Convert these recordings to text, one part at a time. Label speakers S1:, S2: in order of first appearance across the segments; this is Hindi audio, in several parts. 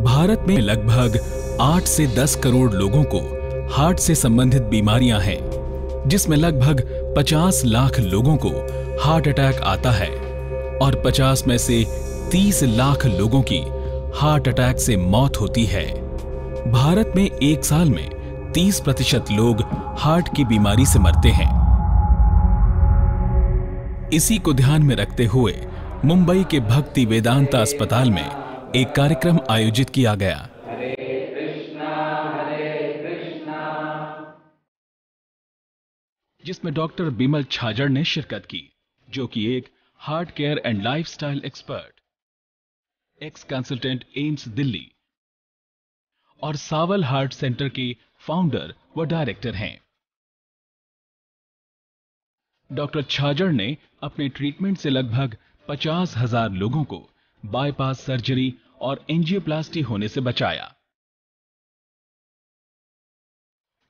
S1: भारत में लगभग 8 से 10 करोड़ लोगों को हार्ट से संबंधित बीमारियां हैं, जिसमें लगभग 50 लाख लोगों को हार्ट अटैक आता है और 50 में से 30 लाख लोगों की हार्ट अटैक से मौत होती है। भारत में एक साल में 30% लोग हार्ट की बीमारी से मरते हैं। इसी को ध्यान में रखते हुए मुंबई के भक्ति वेदांता अस्पताल में एक कार्यक्रम आयोजित किया गया। जिसमें डॉक्टर बिमल छाजड़ ने शिरकत की, जो कि एक heart care and lifestyle expert, x consultant AIIMS Delhi और सावल हार्ट सेंटर के फाउंडर व डायरेक्टर हैं। डॉक्टर छाजड़ ने अपने ट्रीटमेंट से लगभग 50,000 लोगों को बाईपास सर्जरी और एंजियोप्लास्टी होने से बचाया।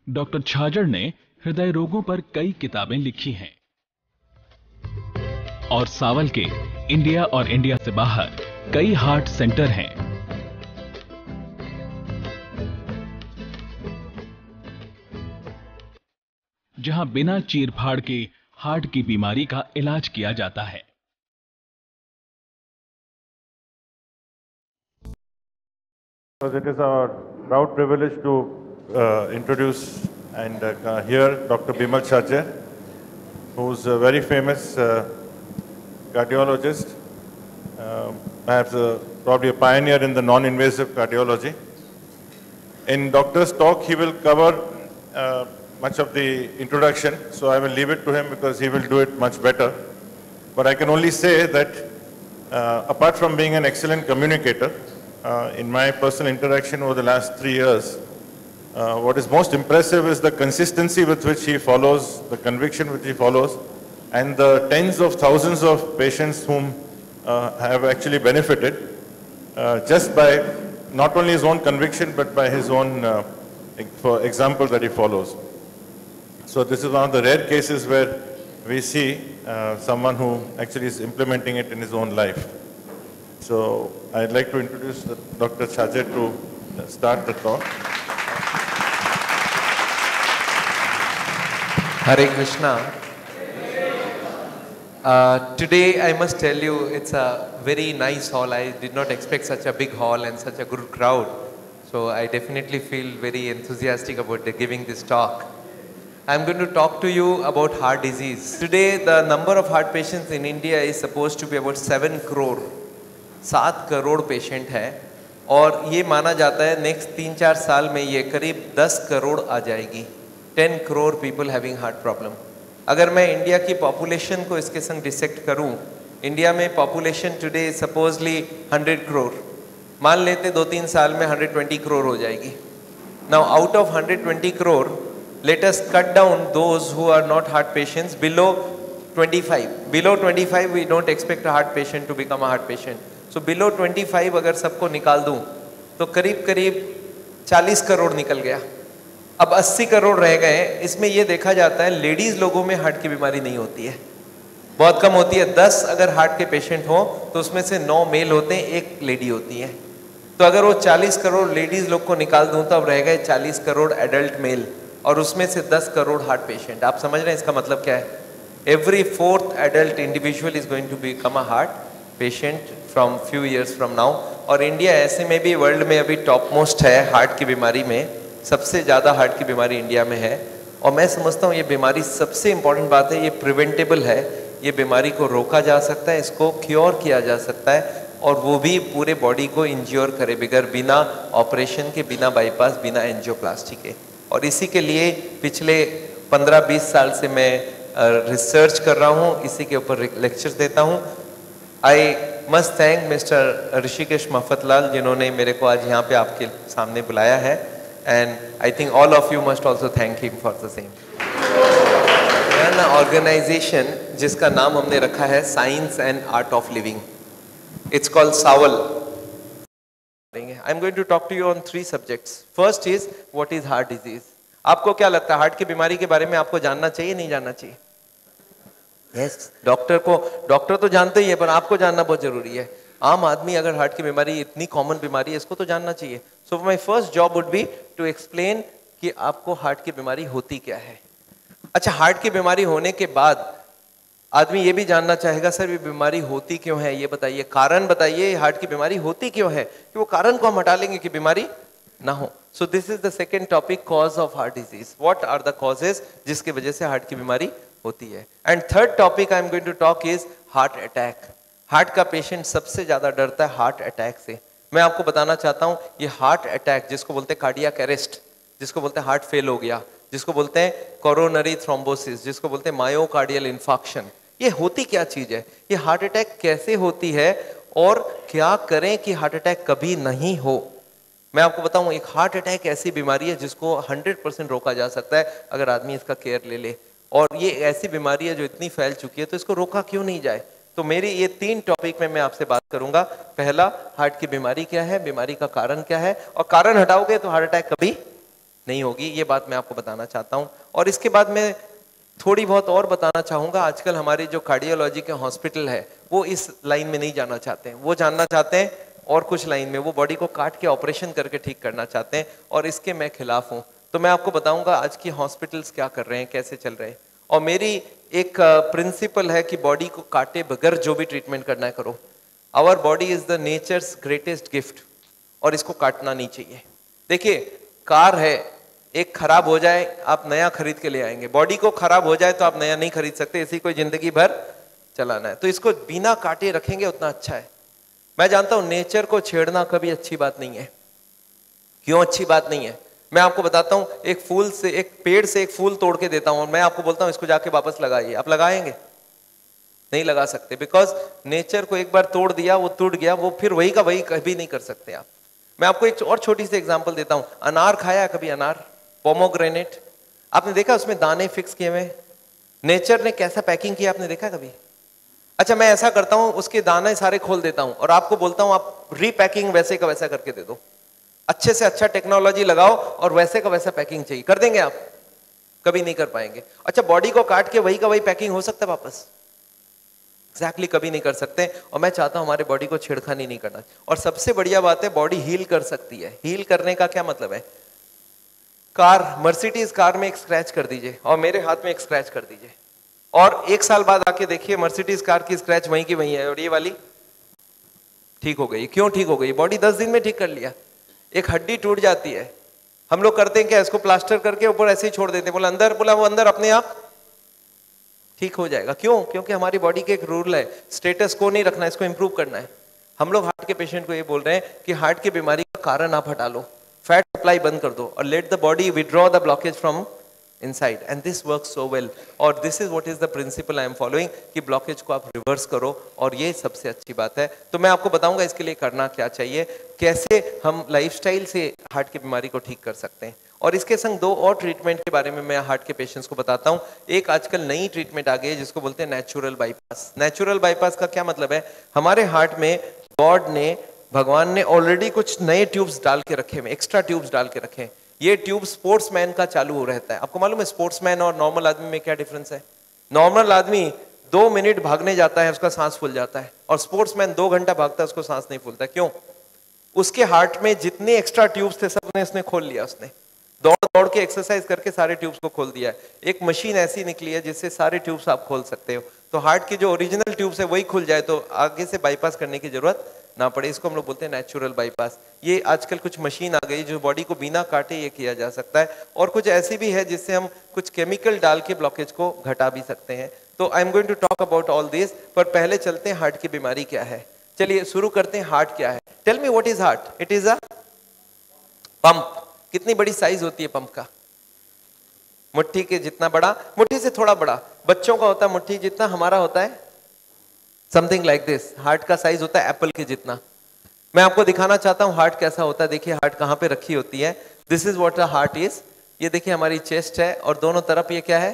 S1: डॉक्टर छाजड़ ने हृदय रोगों पर कई किताबें लिखी हैं और सावल के इंडिया और इंडिया से बाहर कई हार्ट सेंटर हैं। जहां बिना चीरफाड़ के हार्ट की बीमारी का इलाज किया जाता है।
S2: It is our proud privilege to introduce and hear Dr. Bimal Chhajjar, who's a very famous cardiologist, perhaps probably a pioneer in the non-invasive cardiology. In Doctor's talk, he will cover much of the introduction, so I will leave it to him because he will do it much better. But I can only say that apart from being an excellent communicator, in my personal interaction over the last 3 years, what is most impressive is the consistency with which he follows, the conviction which he follows, and the tens of thousands of patients whom have actually benefited just by not only his own conviction but by his own example that he follows. So this is one of the rare cases where we see someone who actually is implementing it in his own life. So I'd like to introduce Dr. Chhajjar to start the talk.
S3: Hare Krishna. Today I must tell you it's a very nice hall. I did not expect such a big hall and such a good crowd. So I definitely feel very enthusiastic about giving this talk. I'm going to talk to you about heart disease. Today the number of heart patients in India is supposed to be about 7 crore. 7 crore patient है और ये माना जाता है नेक्स्ट 3-4 साल में ये करीब 10 करोड़ आ जाएगी। 10 crore people having heart problem. अगर मैं इंडिया की पॉपुलेशन को इसके संग डिसेक्ट करूं, इंडिया में पॉपुलेशन टुडे सपोजली 100 करोड़, मान लेते 2-3 साल में 120 करोड़ हो जाएगी। Now out of 120 crore let us cut down those who are not heart patients below 25. Below 25 we don't expect a heart patient to become a heart patient. So below 25 अगर सबको निकाल दूं तो करीब करीब 40 करोड़ निकल गया। अब 80 करोड़ रह गए। इसमें ये देखा जाता है लेडीज लोगों में हार्ट की बीमारी नहीं होती है, बहुत कम होती है। 10 अगर हार्ट के पेशेंट हो तो उसमें से 9 मेल होते हैं, 1 लेडी होती है। तो अगर वो 40 करोड़ लेडीज लोग को निकाल दूं तो अब रह गए 40 करोड़ एडल्ट मेल और उसमें से 10 करोड़ हार्ट पेशेंट। आप समझ रहे हैं इसका मतलब क्या है? Every 4th adult individual is going to become a heart patient from few years from now. और इंडिया ऐसे में भी वर्ल्ड में अभी टॉप मोस्ट है हार्ट की बीमारी में, सबसे ज़्यादा हार्ट की बीमारी इंडिया में है। और मैं समझता हूँ ये बीमारी सबसे इम्पॉर्टेंट बात है, ये प्रिवेंटेबल है। ये बीमारी को रोका जा सकता है, इसको क्योर किया जा सकता है और वो भी पूरे बॉडी को इंज्योर करे बगैर, बिना ऑपरेशन के, बिना बाईपास, बिना एंजियोप्लास्टी के। और इसी के लिए पिछले 15-20 साल से मैं रिसर्च कर रहा हूँ, इसी के ऊपर लेक्चर्स देता हूँ। I must thank mister Rishikesh Mafatlal जिन्होंने मेरे को आज यहाँ पे आपके सामने बुलाया है, and I think all of you must also thank him for the same. An organisation जिसका नाम हमने रखा है science and art of living, it's called SAAOL. I am going to talk to you on 3 subjects. First is what is heart disease. आपको क्या लगता है हार्ट की बीमारी के बारे में आपको जानना चाहिए नहीं जानना चाहिए? यस, डॉक्टर तो जानते ही है पर आपको जानना बहुत जरूरी है। आम आदमी अगर हार्ट की बीमारी, इतनी कॉमन बीमारी है, इसको तो जानना चाहिए। So my first job would be to explain कि आपको हार्ट की बीमारी होती क्या है। अच्छा, हार्ट की बीमारी होने के बाद आदमी ये भी जानना चाहेगा, सर ये बीमारी होती क्यों है, ये बताइए, कारण बताइए, हार्ट की बीमारी होती क्यों है, कि वो कारण को हम हटा लेंगे कि बीमारी ना हो। So this is the second topic, cause of heart disease, what are the causes जिसकी वजह से हार्ट की बीमारी होती है। And third topic I am going to talk is heart attack. Heart का पेशेंट सबसे ज्यादा डरता है हार्ट अटैक से। मैं आपको बताना चाहता हूं, ये हार्ट अटैक, जिसको बोलते हैं कार्डियक अरेस्ट, जिसको बोलते हैं हार्ट फेल हो गया, जिसको बोलते हैं कोरोनरी थ्रोम्बोसिस, जिसको बोलते हैं मायोकार्डियल इंफार्क्शन, ये होती क्या चीज है, ये हार्ट अटैक कैसे होती है और क्या करें कि हार्ट अटैक कभी नहीं हो। मैं आपको बताऊं, एक हार्ट अटैक ऐसी बीमारी है जिसको 100% रोका जा सकता है अगर आदमी इसका केयर ले ले, और ये ऐसी बीमारी है जो इतनी फैल चुकी है, तो इसको रोका क्यों नहीं जाए। तो मेरी ये 3 टॉपिक में मैं आपसे बात करूंगा। पहला, हार्ट की बीमारी क्या है, बीमारी का कारण क्या है, और कारण हटाओगे तो हार्ट अटैक कभी नहीं होगी, ये बात मैं आपको बताना चाहता हूं। और इसके बाद मैं थोड़ी बहुत और बताना चाहूंगा। आजकल हमारी जो कार्डियोलॉजी के हॉस्पिटल है वो इस लाइन में नहीं जाना चाहते हैं, वो जानना चाहते हैं और कुछ लाइन में, वो बॉडी को काट के ऑपरेशन करके ठीक करना चाहते हैं, और इसके मैं खिलाफ हूं। तो मैं आपको बताऊंगा आज की हॉस्पिटल्स क्या कर रहे हैं, कैसे चल रहे हैं। और मेरी एक प्रिंसिपल है कि बॉडी को काटे बगैर जो भी ट्रीटमेंट करना है करो। Our body is the nature's greatest gift, और इसको काटना नहीं चाहिए। देखिए, कार है, एक खराब हो जाए आप नया खरीद के ले आएंगे, बॉडी को खराब हो जाए तो आप नया नहीं खरीद सकते, इसी को जिंदगी भर चलाना है, तो इसको बिना काटे रखेंगे उतना अच्छा है। मैं जानता हूं नेचर को छेड़ना कभी अच्छी बात नहीं है। क्यों अच्छी बात नहीं है, मैं आपको बताता हूं। एक फूल से, एक पेड़ से एक फूल तोड़ के देता हूं और मैं आपको बोलता हूं इसको जाके वापस लगाइए, आप लगाएंगे? नहीं लगा सकते, बिकॉज नेचर को एक बार तोड़ दिया, वो टूट गया, वो फिर वही का वही कभी नहीं कर सकते आप। मैं आपको एक और छोटी सी एग्जांपल देता हूं। अनार खाया कभी? अनार, पोमोग्रेनेट, आपने देखा उसमें दाने फिक्स किए हुए, नेचर ने कैसा पैकिंग किया आपने देखा कभी? अच्छा, मैं ऐसा करता हूं, उसके दाने सारे खोल देता हूं और आपको बोलता हूं आप रीपैकिंग वैसे का वैसा करके दे दो, अच्छे से अच्छा टेक्नोलॉजी लगाओ और वैसे का वैसा पैकिंग चाहिए, कर देंगे आप? कभी नहीं कर पाएंगे। अच्छा, बॉडी को काट के वही का वही पैकिंग हो सकता है वापस? एग्जैक्टली कभी नहीं कर सकते। और मैं चाहता हूं हमारे बॉडी को छेड़खानी नहीं करना। और सबसे बढ़िया बात है, बॉडी हील कर सकती है। हील करने का क्या मतलब है? कार, मर्सिडीज कार में एक स्क्रैच कर दीजिए और मेरे हाथ में एक स्क्रैच कर दीजिए, और 1 साल बाद आके देखिए मर्सिडीज कार की स्क्रैच वहीं की वहीं है और ये वाली ठीक हो गई। क्यों ठीक हो गई? बॉडी 10 दिन में ठीक कर लिया। एक हड्डी टूट जाती है, हम लोग करते हैं क्या, इसको प्लास्टर करके ऊपर ऐसे ही छोड़ देते हैं, बोला अंदर, बोला वो अंदर अपने आप ठीक हो जाएगा। क्यों? क्योंकि हमारी बॉडी के एक रूल है, स्टेटस को नहीं रखना, इसको इंप्रूव करना है। हम लोग हार्ट के पेशेंट को ये बोल रहे हैं कि हार्ट की बीमारी का कारण आप हटा लो, फैट सप्लाई बंद कर दो और let the body withdraw the blockage from inside, and this works so well. और this is what is the principle I am following, कि ब्लॉकेज को आप रिवर्स करो, और ये सबसे अच्छी बात है। तो मैं आपको बताऊंगा इसके लिए करना क्या चाहिए, कैसे हम लाइफस्टाइल से हार्ट की बीमारी को ठीक कर सकते हैं। और इसके संग 2 और ट्रीटमेंट के बारे में मैं हार्ट के पेशेंट्स को बताता हूं। एक आजकल नई ट्रीटमेंट आ गई है जिसको बोलते हैं नेचुरल बाईपास। नेचुरल बाईपास का क्या मतलब है? हमारे हार्ट में गॉड ने, भगवान ने ऑलरेडी कुछ नए ट्यूब्स डाल के रखे हैं, एक्स्ट्रा ट्यूब्स डाल के रखे हैं। ये ट्यूब स्पोर्ट्समैन का चालू हो रहता है। आपको मालूम है स्पोर्ट्समैन और नॉर्मल आदमी में क्या डिफरेंस है? नॉर्मल आदमी 2 मिनट भागने जाता है, उसका सांस फूल जाता है, और स्पोर्ट्समैन 2 घंटा भागता है, उसको सांस नहीं फूलता। क्यों? उसके हार्ट में जितने एक्स्ट्रा ट्यूब्स थे सबने उसने खोल लिया, उसने दौड़ दौड़ के एक्सरसाइज करके सारे ट्यूब्स को खोल दिया है। एक मशीन ऐसी निकली है जिससे सारे ट्यूब्स आप खोल सकते हो। तो हार्ट की जो ओरिजिनल ट्यूब्स है वही खुल जाए तो आगे से बाईपास करने की जरूरत ना पड़े। इसको हम लोग बोलते हैं नेचुरल बाईपास। ये आजकल कुछ मशीन आ गई जो बॉडी को बिना काटे ये किया जा सकता है, और कुछ ऐसी भी है जिससे हम कुछ केमिकल डाल के ब्लॉकेज को घटा भी सकते हैं। तो I am going to talk about all this, पर पहले चलते हैं हार्ट की बीमारी क्या है। चलिए शुरू करते हैं, हार्ट क्या है? Tell me what is heart? It is a pump. कितनी बड़ी साइज होती है पंप का? मुट्ठी के जितना बड़ा, मुट्ठी से थोड़ा बड़ा। बच्चों का होता है मुट्ठी जितना, हमारा होता है समथिंग लाइक दिस। हार्ट का साइज होता है एप्पल के जितना। मैं आपको दिखाना चाहता हूं हार्ट कैसा होता है। देखिए हार्ट कहां पे रखी होती है। This is what a heart is. ये देखिए हमारी चेस्ट है और दोनों तरफ ये क्या है?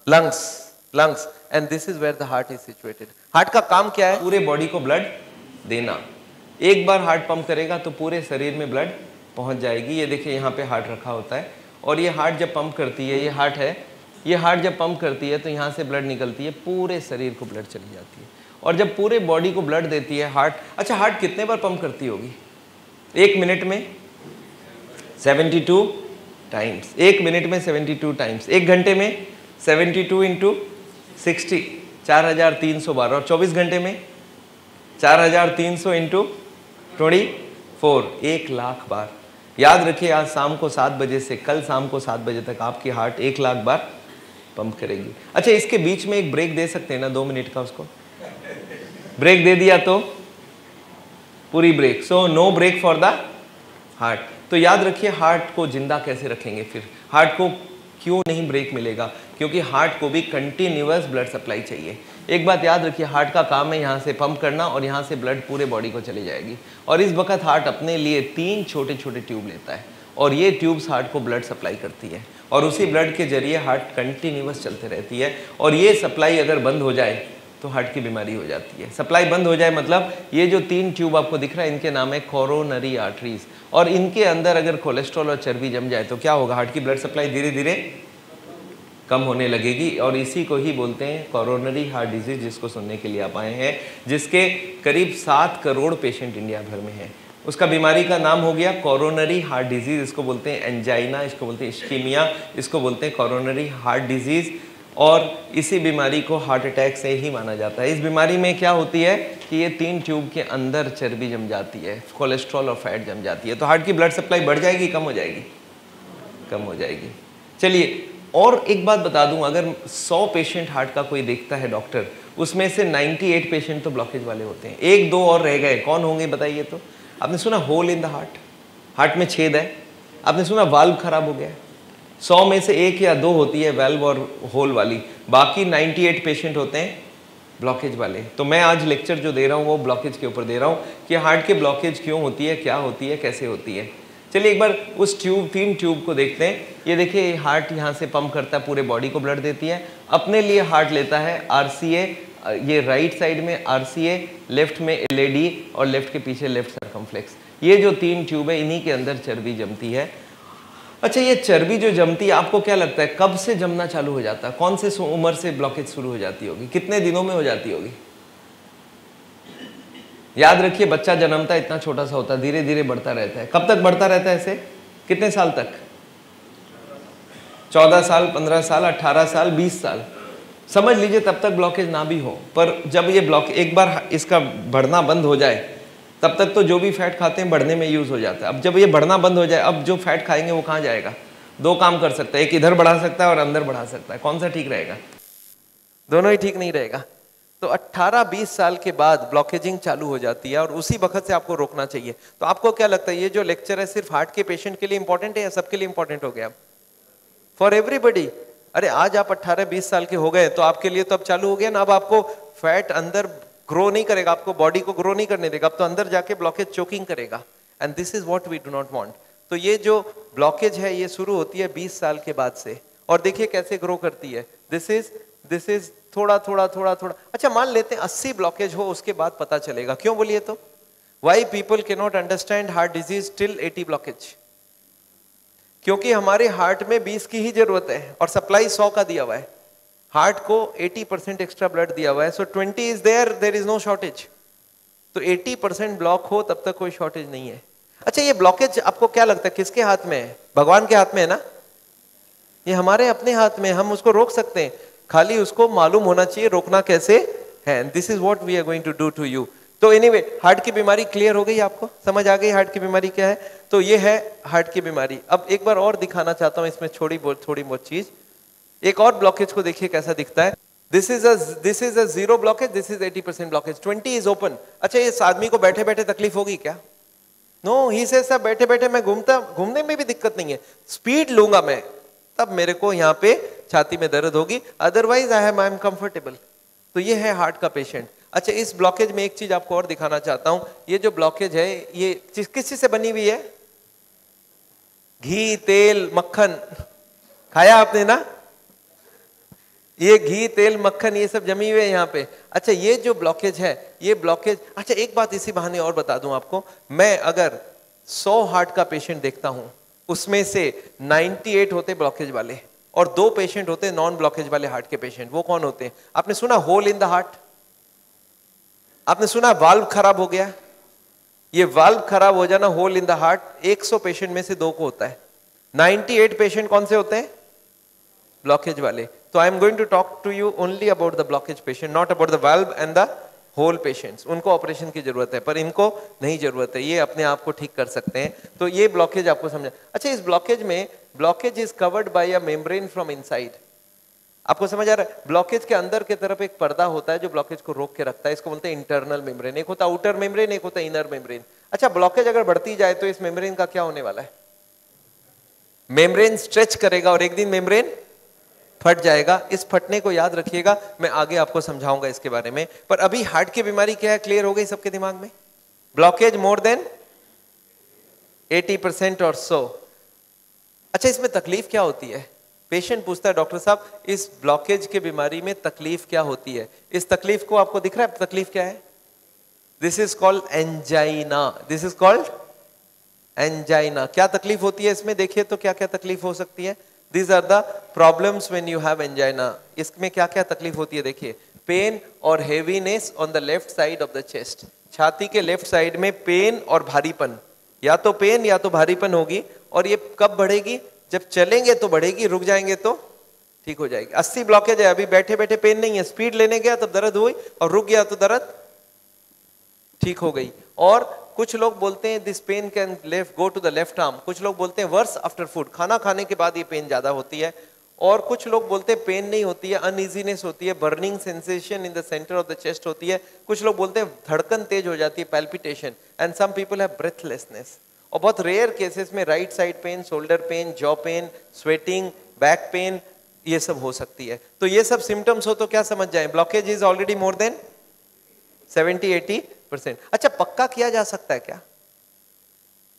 S3: Lungs, lungs, and this is where the heart is situated. Heart का काम क्या है? पूरे बॉडी को ब्लड देना। एक बार हार्ट पंप करेगा तो पूरे शरीर में ब्लड पहुंच जाएगी। ये देखिए यहाँ पे हार्ट रखा होता है, और ये हार्ट जब पंप करती है, ये हार्ट है, ये हार्ट जब पंप करती है तो यहाँ से ब्लड निकलती है, पूरे शरीर को ब्लड चली जाती है।
S4: और जब पूरे बॉडी को ब्लड देती है हार्ट, अच्छा हार्ट कितने बार पंप करती होगी 1 मिनट में? 72 टाइम्स। 1 मिनट में 72 टाइम्स। 1 घंटे में 72 इंटू 60, 4300 बार। और 24 घंटे में 4300 इंटू 24, 1 लाख बार। याद रखिए, आज शाम को 7 बजे से कल शाम को 7 बजे तक आपकी हार्ट 1 लाख बार पंप करेगी। अच्छा, इसके बीच में एक ब्रेक दे सकते हैं ना 2 मिनट का? उसको ब्रेक दे दिया तो पूरी break. So no break for the heart. तो याद रखिए, हार्ट को जिंदा कैसे रखेंगे फिर? हार्ट को क्यों नहीं ब्रेक मिलेगा? क्योंकि हार्ट को भी कंटिन्यूअस ब्लड सप्लाई चाहिए। एक बात याद रखिए, हार्ट का काम है यहाँ से पंप करना और यहाँ से ब्लड पूरे बॉडी को चली जाएगी। और इस वक्त हार्ट अपने लिए 3 छोटे छोटे ट्यूब लेता है और ये ट्यूब्स हार्ट को ब्लड सप्लाई करती है और उसी ब्लड के जरिए हार्ट कंटिन्यूअस चलते रहती है। और ये सप्लाई अगर बंद हो जाए तो हार्ट की बीमारी हो जाती है। सप्लाई बंद हो जाए मतलब ये जो 3 ट्यूब आपको दिख रहा है, इनके नाम है कोरोनरी आर्टरीज। और इनके अंदर अगर कोलेस्ट्रॉल और चर्बी जम जाए तो क्या होगा? हार्ट की ब्लड सप्लाई धीरे धीरे कम होने लगेगी और इसी को ही बोलते हैं कोरोनरी हार्ट डिजीज, जिसको सुनने के लिए आप आए हैं, जिसके करीब 7 करोड़ पेशेंट इंडिया भर में हैं। उसका बीमारी का नाम हो गया कोरोनरी हार्ट डिजीज। इसको बोलते हैं एंजाइना, इसको बोलते हैं इस्कीमिया, इसको बोलते हैं कोरोनरी हार्ट डिजीज। और इसी बीमारी को हार्ट अटैक से ही माना जाता है। इस बीमारी में क्या होती है कि ये 3 ट्यूब के अंदर चर्बी जम जाती है, कोलेस्ट्रॉल और फैट जम जाती है। तो हार्ट की ब्लड सप्लाई बढ़ जाएगी, कम हो जाएगी? कम हो जाएगी। चलिए, और एक बात बता दूं, अगर 100 पेशेंट हार्ट का कोई देखता है डॉक्टर, उसमें से 98 पेशेंट तो ब्लॉकेज वाले होते हैं। 1-2 और रह गए, कौन होंगे बताइए? तो आपने सुना hole in the heart, heart में छेद है। आपने सुना वाल्व खराब हो गया है। 100 में से 1 या 2 होती है वाल्व और होल वाली, बाकी 98 पेशेंट होते हैं ब्लॉकेज वाले। तो मैं आज लेक्चर जो दे रहा हूँ वो ब्लॉकेज के ऊपर दे रहा हूँ कि हार्ट के ब्लॉकेज क्यों होती है, क्या होती है, कैसे होती है। चलिए एक बार उस 3 ट्यूब को देखते हैं। ये देखिए, हार्ट यहाँ से पंप करता है, पूरे बॉडी को ब्लड देती है। अपने लिए हार्ट लेता है RCA, ये राइट साइड में RCA, लेफ्ट में LAD और लेफ्ट के पीछे लेफ्ट सर्कमफ्लेक्स। ये जो 3 ट्यूब है, इन्हीं के अंदर चर्बी जमती है। अच्छा, ये चर्बी जो जमती है, आपको क्या लगता है कब से जमना चालू हो जाता है? कौन से उम्र से ब्लॉकेज शुरू हो जाती होगी? कितने दिनों में हो जाती होगी? याद रखिए, बच्चा जन्मता है इतना छोटा सा होता है, धीरे धीरे बढ़ता रहता है। कब तक बढ़ता रहता है ऐसे? कितने साल तक? 14 साल, 15 साल, 18 साल, 20 साल समझ लीजिए, तब तक ब्लॉकेज ना भी हो। पर जब ये ब्लॉक एक बार इसका बढ़ना बंद हो जाए, तब तक तो जो भी फैट खाते हैं बढ़ने में यूज हो जाता है। अब जब ये बढ़ना बंद हो जाए, अब जो फैट खाएंगे वो कहाँ जाएगा? 2 काम कर सकता है, एक इधर बढ़ा सकता है और अंदर बढ़ा सकता है। कौन सा ठीक रहेगा? दोनों ही ठीक नहीं रहेगा। तो 18-20 साल के बाद ब्लॉकेजिंग चालू हो जाती है और उसी वक्त से आपको रोकना चाहिए। तो आपको क्या लगता है, ये जो लेक्चर है सिर्फ हार्ट के पेशेंट के लिए इंपॉर्टेंट है या सबके लिए इंपॉर्टेंट हो गया? For everybody. अरे आज आप 18-20 साल के हो गए तो आपके लिए तो अब चालू हो गया ना। अब आपको फैट अंदर ग्रो नहीं करेगा, आपको बॉडी को ग्रो नहीं करने देगा, अब तो अंदर जाके ब्लॉकेज चोकिंग करेगा। And this is what we do not want. तो ये जो ब्लॉकेज है ये शुरू होती है 20 साल के बाद से, और देखिए कैसे ग्रो करती है। दिस इज थोड़ा थोड़ा थोड़ा थोड़ा। अच्छा, मान लेते हैं 80 ब्लॉकेज हो, उसके बाद पता चलेगा। क्यों बोलिए तो? Why people can not understand heart disease till 80 blockage? क्योंकि हमारे हार्ट में 20 की ही जरूरत है और सप्लाई 100 का दिया हुआ है। हार्ट को 80% एक्स्ट्रा ब्लड दिया हुआ है, so 20 is there is no shortage. तो 80% ब्लॉक हो तब तक कोई शॉर्टेज नहीं है। अच्छा, ये ब्लॉकेज आपको क्या लगता है किसके हाथ में है? भगवान के हाथ में है ना? ये हमारे अपने हाथ में, हम उसको रोक सकते हैं, खाली उसको मालूम होना चाहिए रोकना कैसे है। This is what we are going to do to you. तो एनीवे, हार्ट की बीमारी क्लियर हो गई, आपको समझ आ गई हार्ट की बीमारी क्या है? तो ये है हार्ट की बीमारी। अब एक बार और दिखाना चाहता हूं इसमें थोड़ी बहुत चीज। एक और ब्लॉकेज को देखिए कैसा दिखता है। This is a 0 blockage, this is 80% blockage, 20 is open. अच्छा, इस आदमी को बैठे बैठे तकलीफ होगी क्या? नो, ही से सब बैठे बैठे मैं घूमने में भी दिक्कत नहीं है, स्पीड लूंगा मैं तब मेरे को यहाँ पे छाती में दर्द होगी, अदरवाइज आई एम कंफर्टेबल। तो ये है हार्ट का पेशेंट। अच्छा, इस ब्लॉकेज में एक चीज आपको और दिखाना चाहता हूं। ये जो ब्लॉकेज है ये किस चीज से बनी हुई है? घी, तेल, मक्खन खाया आपने ना? ये घी, तेल, मक्खन ये सब जमी हुए हैं यहाँ पे। अच्छा, ये जो ब्लॉकेज है ये ब्लॉकेज, अच्छा एक बात इसी बहाने और बता दूं आपको, मैं अगर 100 हार्ट का पेशेंट देखता हूं उसमें से 98 होते ब्लॉकेज वाले और 2 पेशेंट होते नॉन ब्लॉकेज वाले हार्ट के पेशेंट। वो कौन होते हैं? आपने सुना होल इन द हार्ट?
S3: आपने सुना वाल्व खराब हो गया, ये वाल्व खराब हो जाना hole in the heart 100 patient में से 2 को होता है। 98 पेशेंट कौन से होते हैं? ब्लॉकेज वाले। तो I am going to talk to you only about the blockage patient, not about the valve and the hole patients. उनको ऑपरेशन की जरूरत है पर इनको नहीं जरूरत है, ये अपने आप को ठीक कर सकते हैं। तो ये ब्लॉकेज आपको समझा। अच्छा, इस ब्लॉकेज में blockage is covered by a membrane from inside. आपको समझ आ रहा है? ब्लॉकेज के अंदर की तरफ एक पर्दा होता है जो ब्लॉकेज को रोक के रखता है, इसको बोलते हैं इंटरनल मेम्ब्रेन। एक होता है आउटर मेम्ब्रेन, एक होता है इनर मेम्ब्रेन। अच्छा, ब्लॉकेज अगर बढ़ती जाए तो इस मेम्ब्रेन का क्या होने वाला है? मेम्ब्रेन स्ट्रेच करेगा और एक दिन मेम्ब्रेन फट जाएगा। इस फटने को याद रखिएगा, मैं आगे आपको समझाऊंगा इसके बारे में। पर अभी हार्ट की बीमारी क्या है, क्लियर हो गई सबके दिमाग में? ब्लॉकेज मोर देन 80% और सो। अच्छा, इसमें तकलीफ क्या होती है? पेशेंट पूछता है डॉक्टर साहब इस ब्लॉकेज की बीमारी में तकलीफ क्या होती है? इस तकलीफ को आपको दिख रहा है तकलीफ क्या है? This is called angina. This is called angina. क्या तकलीफ होती है इसमें? देखिए तो क्या क्या तकलीफ हो सकती है। These are the problems when you have angina. इसमें क्या क्या तकलीफ होती है देखिए। पेन और heaviness on the left side of the chest. छाती के लेफ्ट साइड में पेन और भारीपन, या तो पेन या तो भारीपन होगी। और ये कब बढ़ेगी? जब चलेंगे तो बढ़ेगी, रुक जाएंगे तो ठीक हो जाएगी। 80 ब्लॉकेज है, अभी बैठे बैठे पेन नहीं है, स्पीड लेने गया तब दर्द हुई और रुक गया तो दर्द ठीक हो गई। और कुछ लोग बोलते हैं this pain can left go to the left arm. कुछ लोग बोलते हैं वर्स आफ्टर फूड, खाना खाने के बाद ये पेन ज्यादा होती है। और कुछ लोग बोलते हैं पेन नहीं होती है, अनइजीनेस होती है, burning sensation in the centre of the chest होती है। कुछ लोग बोलते हैं धड़कन तेज हो जाती है, palpitation. And some people have breathlessness. और बहुत रेयर केसेस में right side pain, shoulder pain, jaw pain, sweating, back pain, ये सब हो सकती है। तो ये सब सिम्टम्स हो तो क्या समझ जाए? Blockage is already more than 70-80%। अच्छा, पक्का किया जा सकता है क्या?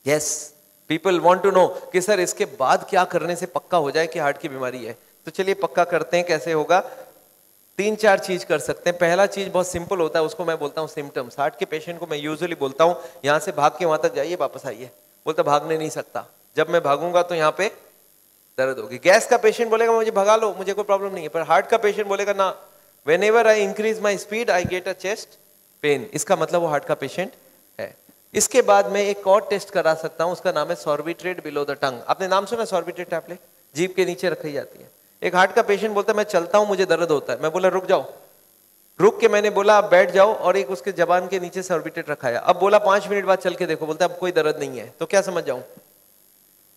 S3: Yes, people want to know कि सर इसके बाद क्या करने से पक्का हो जाए कि हार्ट की बीमारी है। तो चलिए पक्का करते हैं। कैसे होगा? 3-4 चीज कर सकते हैं। पहला चीज बहुत सिंपल होता है, उसको मैं बोलता हूँ सिम्टम्स। हार्ट के पेशेंट को मैं यूजुअली बोलता हूँ यहाँ से भाग के वहां तक जाइए, वापस आइए। बोलता भागने नहीं सकता, जब मैं भागूंगा तो यहाँ पे दर्द होगी। गैस का पेशेंट बोलेगा मुझे भगा लो, मुझे कोई प्रॉब्लम नहीं है। पर हार्ट का पेशेंट बोलेगा ना, whenever I increase my speed I get a chest pain. इसका मतलब वो हार्ट का पेशेंट है। इसके बाद मैं एक और टेस्ट करा सकता हूं, उसका नाम है सॉर्बिट्रेट बिलो द टंग। आपने नाम सुना सॉर्बिट्रेट टैबलेट? जीभ के नीचे रखी जाती है। एक हार्ट का पेशेंट बोलता है मैं चलता हूं मुझे दर्द होता है। मैं बोला रुक जाओ, रुक के मैंने बोला आप बैठ जाओ और एक उसके जबान के नीचे सॉर्बिट्रेट रखाया। अब बोला 5 मिनट बाद चल के देखो, बोलता है अब कोई दर्द नहीं है। तो क्या समझ जाऊं?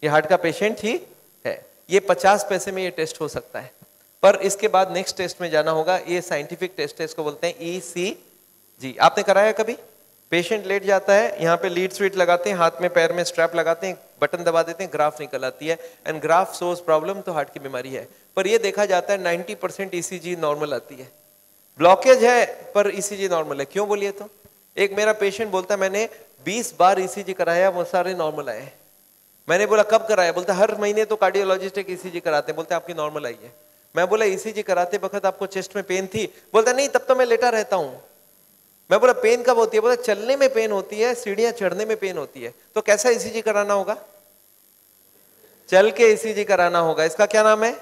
S3: ये हार्ट का पेशेंट ही है। ये 50 पैसे में ये टेस्ट हो सकता है। पर इसके बाद नेक्स्ट टेस्ट में जाना होगा। ये साइंटिफिक टेस्ट है, इसको बोलते हैं ECG। आपने कराया कभी? पेशेंट लेट जाता है, यहाँ पे लीड स्वीट लगाते हैं, हाथ में पैर में स्ट्रैप लगाते हैं, बटन दबा देते हैं, ग्राफ निकल आती है। एंड ग्राफ शोज प्रॉब्लम, तो हार्ट की बीमारी है। पर ये देखा जाता है 90% ECG नॉर्मल आती है। ब्लॉकेज है पर ECG नॉर्मल है। क्यों बोलिए तो? एक मेरा पेशेंट बोलता है मैंने 20 बार ECG कराया, वो सारे नॉर्मल आए। मैंने बोला कब कराया? बोलता हर महीने तो कार्डियोलॉजिस्ट एक ECG कराते हैं। बोलते आपकी नॉर्मल आई है। मैं बोला ECG कराते वक्त आपको चेस्ट में पेन थी? बोलता नहीं, तब तो मैं लेटा रहता हूं। मैं बोला पेन कब होती है? बोला चलने में पेन होती है, सीढ़ियां चढ़ने में पेन होती है। तो कैसा ECG कराना होगा? चल के ECG कराना होगा। इसका क्या नाम है?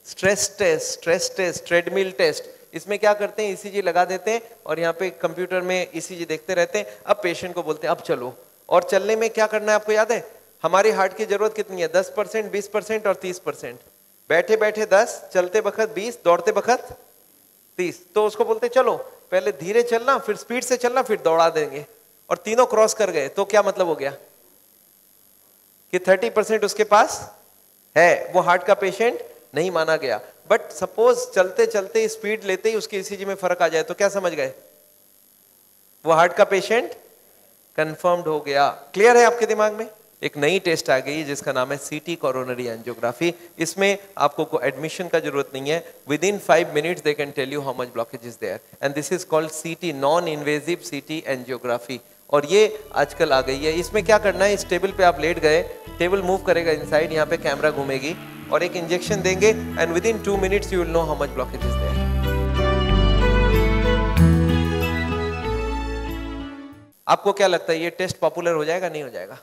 S3: Stress test, treadmill test. इसमें क्या करते हैं, ECG लगा देते हैं और यहाँ पे कंप्यूटर में ECG देखते रहते हैं। अब पेशेंट को बोलते हैं अब चलो। और चलने में क्या करना है आपको याद है? हमारी हार्ट की जरूरत कितनी है? 10%, 20% और 30%। बैठे बैठे 10, चलते वक्त 20, दौड़ते वक्त 30। तो उसको बोलते चलो पहले धीरे चलना, फिर स्पीड से चलना, फिर दौड़ा देंगे। और तीनों क्रॉस कर गए तो क्या मतलब हो गया कि 30% उसके पास है। वो हार्ट का पेशेंट नहीं माना गया। बट सपोज चलते चलते स्पीड लेते ही उसके ECG में फर्क आ जाए तो क्या समझ गए? वो हार्ट का पेशेंट कंफर्म्ड हो गया। क्लियर है आपके दिमाग में? एक नई टेस्ट आ गई जिसका नाम है CT कोरोनरी एंजियोग्राफी। इसमें आपको को एडमिशन का जरूरत नहीं है। Within 5 minutes they can tell you how much blockage is there and this is called CT, non invasive CT angiography. और ये आजकल आ गई है। इसमें क्या करना है, इस टेबल पे आप लेट गए, टेबल मूव करेगा इनसाइड, यहाँ पे कैमरा घूमेगी और एक इंजेक्शन देंगे and within 2 minutes you will know how much blockage is there. आपको क्या लगता है ये टेस्ट पॉपुलर हो जाएगा, नहीं हो जाएगा?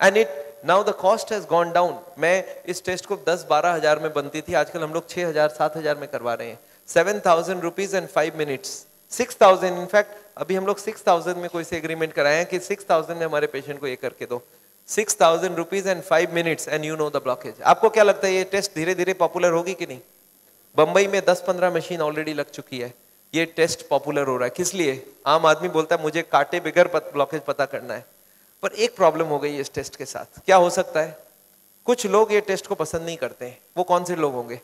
S3: And it now the cost has gone down. मैं इस टेस्ट को 10-12 हजार में बनती थी, आजकल हम लोग 6,000-7,000 में करवा रहे हैं। 7,000 रुपीज एंड 5 मिनट्स। 6000, इनफैक्ट अभी हम लोग 6000 में कोई से एग्रीमेंट कराए हैं कि 6000 में हमारे पेशेंट को ये करके दो, 6000 rupees and 5 minutes and you know the blockage. आपको क्या लगता है ये टेस्ट धीरे धीरे पॉपुलर होगी कि नहीं? बंबई में 10-15 मशीन ऑलरेडी लग चुकी है, ये टेस्ट पॉपुलर हो रहा है। किस लिए? आम आदमी बोलता है मुझे काटे बगैर ब्लॉकेज पता करना है। पर एक प्रॉब्लम हो गई इस टेस्ट के साथ। क्या हो सकता है? कुछ लोग ये टेस्ट को पसंद नहीं करते हैं। वो कौन से लोग होंगे?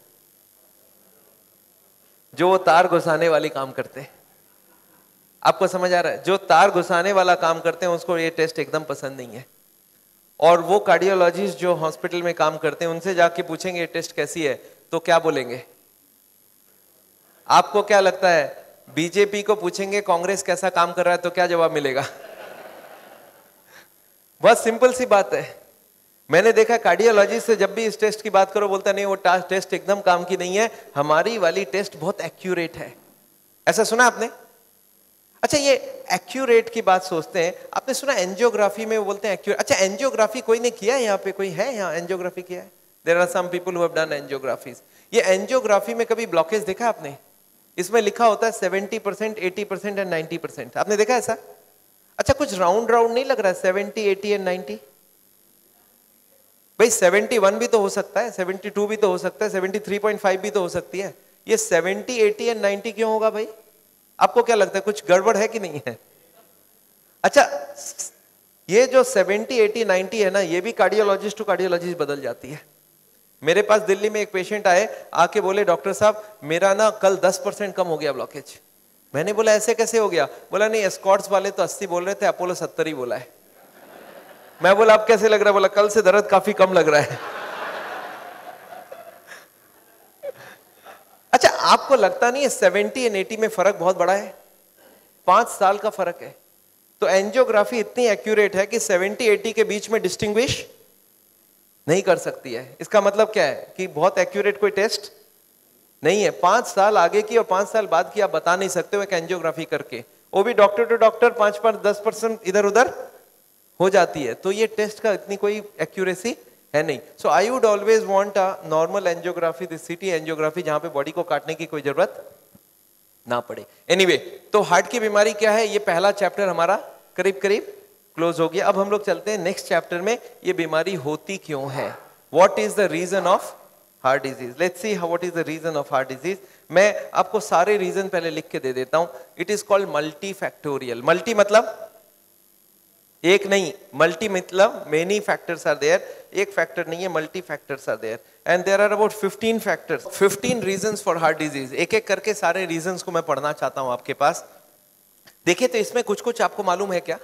S3: जो वो तार घुसाने वाली काम करते हैं। आपको समझ आ रहा है? जो तार घुसाने वाला काम करते हैं उसको ये टेस्ट एकदम पसंद नहीं है। और वो कार्डियोलॉजिस्ट जो हॉस्पिटल में काम करते हैं उनसे जाके पूछेंगे ये टेस्ट कैसी है तो क्या बोलेंगे? आपको क्या लगता है? बीजेपी को पूछेंगे कांग्रेस कैसा काम कर रहा है तो क्या जवाब मिलेगा? बहुत सिंपल सी बात है। मैंने देखा कार्डियोलॉजिस्ट से जब भी इस टेस्ट की बात करो बोलता नहीं वो टेस्ट एकदम काम की नहीं है, हमारी वाली टेस्ट बहुत एक्यूरेट है। ऐसा सुना आपने? अच्छा, ये एक्यूरेट की बात सोचते हैं। आपने सुना एंजियोग्राफी में वो बोलते हैं एक्यूरेट। अच्छा, एंजियोग्राफी कोई ने किया है? यहाँ पे कोई है यहाँ एंजियोग्राफी किया है? There are some people who have done angiographies. ये एंजियोग्राफी में कभी ब्लॉकेज देखा आपने? इसमें लिखा होता है 70%, 80% एंड 90%। आपने देखा ऐसा? अच्छा, कुछ राउंड राउंड नहीं लग रहा है 70, 80 एंड 90? भाई 71 भी तो हो सकता है, 72 भी तो हो सकता है, 73.5 भी तो हो सकती है। ये 70, 80 एंड 90 क्यों होगा भाई? आपको क्या लगता है कुछ गड़बड़ है कि नहीं है? अच्छा, ये जो 70, 80, 90 है ना, ये भी कार्डियोलॉजिस्ट टू कार्डियोलॉजिस्ट बदल जाती है। मेरे पास दिल्ली में एक पेशेंट आए, आके बोले डॉक्टर साहब मेरा ना कल 10% कम हो गया ब्लॉकेज। मैंने बोला ऐसे कैसे हो गया? बोला नहीं, एस्कॉर्ट्स वाले तो 80 बोल रहे थे, अपोलो 70 ही बोला है। मैं बोला अब कैसे लग रहा है? बोला कल से दर्द काफी कम लग रहा है। अच्छा, आपको लगता नहीं है 70 और 80 में फर्क बहुत बड़ा है? 5 साल का फर्क है। तो एंजियोग्राफी इतनी एक्यूरेट है कि 70-80 के बीच में डिस्टिंग्विश नहीं कर सकती है। इसका मतलब क्या है कि बहुत एक्यूरेट कोई टेस्ट नहीं है। 5 साल आगे की और 5 साल बाद की आप बता नहीं सकते हो एक एंजियोग्राफी करके, वो भी डॉक्टर टू डॉक्टर 5-10% इधर उधर हो जाती है। तो ये टेस्ट का इतनी कोई एक्यूरेसी है नहीं। So I would always want a normal angiography, the CT angiography, जहां पे बॉडी को काटने की कोई जरूरत ना पड़े। एनीवे, तो हार्ट की बीमारी क्या है, ये पहला चैप्टर हमारा करीब करीब क्लोज हो गया। अब हम लोग चलते हैं नेक्स्ट चैप्टर में, ये बीमारी होती क्यों है, what is the reason of heart disease. Let's see what is the reason of heart disease. मैं आपको सारे रीजन पहले लिख के दे देता हूं। It is called multifactorial. Multi मतलब एक नहीं, मल्टी मतलब मेनी फैक्टर्स आर देयर। एक फैक्टर नहीं है, multi factors are there and there are about 15 factors, 15 reasons for heart disease. एक एक करके सारे रीजंस को मैं पढ़ना चाहता हूं आपके पास। देखिए, तो इसमें कुछ कुछ आपको मालूम है क्या?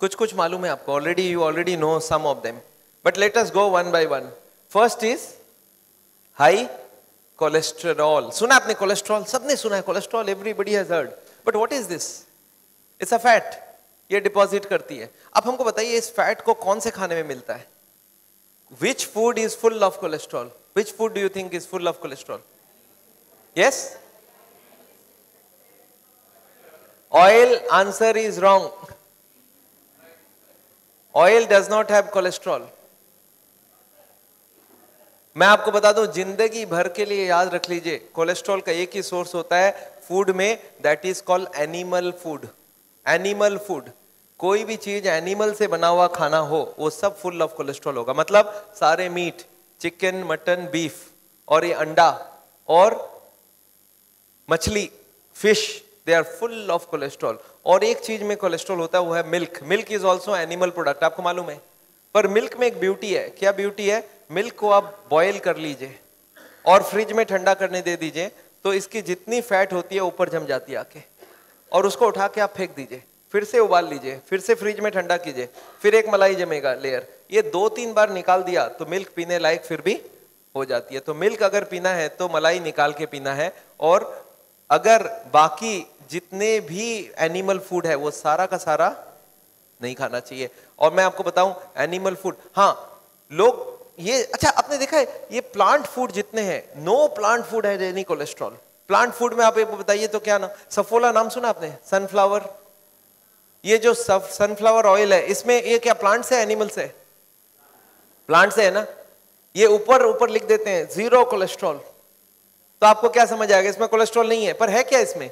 S3: कुछ कुछ मालूम है आपको already, you already know some of them, but let us go one by one. First is high cholesterol. सुना आपने कोलेस्ट्रॉल? सबने सुना है cholesterol, everybody has heard, but what is this? It's a fat, ये डिपॉजिट करती है। अब हमको बताइए इस फैट को कौन से खाने में मिलता है? Which food is full of cholesterol? Which food do you think is full of cholesterol? Yes, oil. Answer is wrong. Oil does not have cholesterol. मैं आपको बता दूं, जिंदगी भर के लिए याद रख लीजिए, कोलेस्ट्रॉल का एक ही सोर्स होता है फूड में, that is called animal food. Animal food, कोई भी चीज एनिमल से बना हुआ खाना हो वो सब फुल ऑफ कोलेस्ट्रॉल होगा। मतलब सारे मीट, चिकन, मटन, बीफ और ये अंडा और मछली, fish, they are full of cholesterol. और एक चीज में कोलेस्ट्रॉल होता है वो है milk. Milk is also animal product, आपको मालूम है। पर मिल्क में एक ब्यूटी है। क्या ब्यूटी है? मिल्क को आप बॉयल कर लीजिए और फ्रिज में ठंडा करने दे दीजिए, तो इसकी जितनी फैट होती है ऊपर जम जाती है आके, और उसको उठा के आप फेंक दीजिए, फिर से उबाल लीजिए, फिर से फ्रिज में ठंडा कीजिए, फिर एक मलाई जमेगा लेयर। ये 2-3 बार निकाल दिया तो मिल्क पीने लायक फिर भी हो जाती है। तो मिल्क अगर पीना है तो मलाई निकाल के पीना है, और अगर बाकी जितने भी एनिमल फूड है वो सारा का सारा नहीं खाना चाहिए। और मैं आपको बताऊं एनिमल फूड, हाँ लोग ये, अच्छा आपने देखा है ये प्लांट फूड जितने हैं, नो प्लांट फूड है एनी कोलेस्ट्रॉल। प्लांट फूड में आप बताइए तो क्या ना, सफोला नाम सुना आपने? सनफ्लावर, ये जो सनफ्लावर ऑयल है इसमें ये क्या प्लांट से एनिमल से? प्लांट से है ना। ये ऊपर ऊपर लिख देते हैं 0 कोलेस्ट्रॉल, तो आपको क्या समझ आएगा? इसमें कोलेस्ट्रॉल नहीं है, पर है क्या इसमें?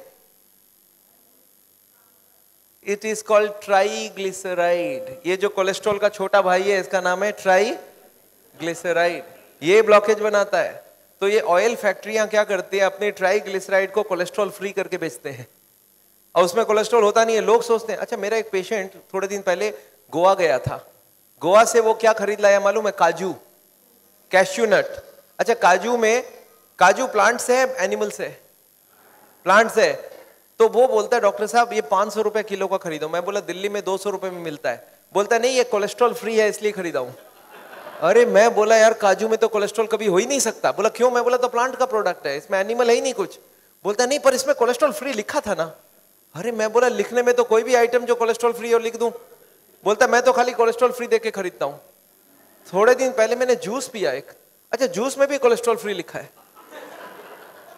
S3: It is called triglyceride. ये जो कोलेस्ट्रॉल का छोटा भाई है इसका नाम है ट्राइग्लिसराइड। ये ब्लॉकेज बनाता है। तो ये ऑयल फैक्ट्रियां क्या करती है, अपने ट्राइग्लिसराइड को कोलेस्ट्रॉल फ्री करके बेचते हैं और उसमें कोलेस्ट्रॉल होता नहीं है। लोग सोचते हैं, अच्छा मेरा एक पेशेंट थोड़े दिन पहले गोवा गया था, गोवा से वो क्या खरीद लाया मालूम है, काजू, कैश्यू नट। अच्छा काजू में, काजू प्लांट से है एनिमल से? प्लांट से। तो वो बोलता है डॉक्टर साहब ये 500 रुपए किलो का खरीदो। मैं बोला दिल्ली में 200 रुपए में मिलता है। बोलता है नहीं ये कोलेस्ट्रॉल फ्री है इसलिए खरीदा हूं। अरे मैं बोला यार काजू में तो कोलेस्ट्रॉल कभी हो ही नहीं सकता। बोला क्यों? मैं बोला तो प्लांट का प्रोडक्ट है, इसमें एनिमल है ही नहीं कुछ। बोलता नहीं पर इसमें कोलेस्ट्रॉल फ्री लिखा था ना। अरे मैं बोला लिखने में तो कोई भी आइटम जो कोलेस्ट्रॉल फ्री हो लिख दूं। बोलता मैं तो खाली कोलेस्ट्रॉल फ्री देख के खरीदता हूं। थोड़े दिन पहले मैंने जूस पिया एक, अच्छा जूस में भी कोलेस्ट्रॉल फ्री लिखा है।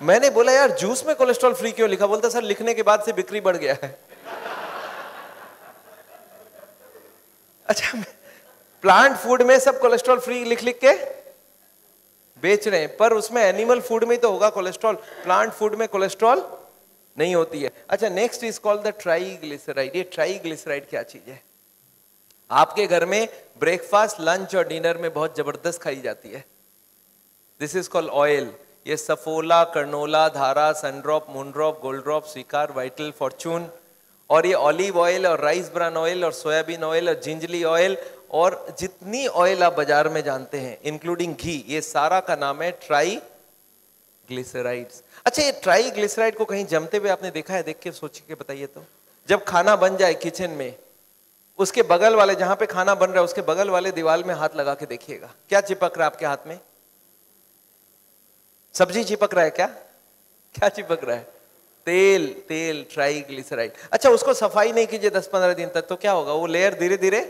S3: मैंने बोला यार जूस में कोलेस्ट्रॉल फ्री क्यों लिखा? बोलता सर लिखने के बाद से बिक्री बढ़ गया है। अच्छा प्लांट फूड में सब कोलेस्ट्रॉल फ्री लिख लिख के बेच रहे हैं, पर उसमें एनिमल फूड में तो होगा कोलेस्ट्रॉल, प्लांट फूड में कोलेस्ट्रॉल नहीं होती है। अच्छा next is called the triglyceride. ये ट्राइग्लिसराइड क्या चीज है? आपके घर में ब्रेकफास्ट, लंच और डिनर में बहुत जबरदस्त खाई जाती है। This is called oil. ये सफोला, कर्नोला, धारा, सनड्रॉप, मूनड्रॉप, गोल्ड ड्रॉप, स्वीकार, वाइटल, फॉर्चून, और ये ऑलिव ऑयल और राइस ब्रान ऑयल और सोयाबीन ऑयल और जिंजली ऑयल और जितनी ऑयल आप बाजार में जानते हैं इंक्लूडिंग घी, ये सारा का नाम है ट्राइग्लिसराइड्स। अच्छा ये ट्राइग्लिसराइड को कहीं जमते हुए आपने देखा है? देख के सोच के बताइए तो। जब खाना बन जाए किचन में, उसके बगल वाले, जहां पे खाना बन रहा है उसके बगल वाले दीवार में हाथ लगा के देखिएगा, क्या चिपक रहा है आपके हाथ में? सब्जी चिपक रहा है क्या? क्या चिपक रहा है? तेल। तेल, ट्राइग्लिसराइड। अच्छा उसको सफाई नहीं कीजिए 10-15 दिन तक तो क्या होगा? वो लेयर धीरे धीरे।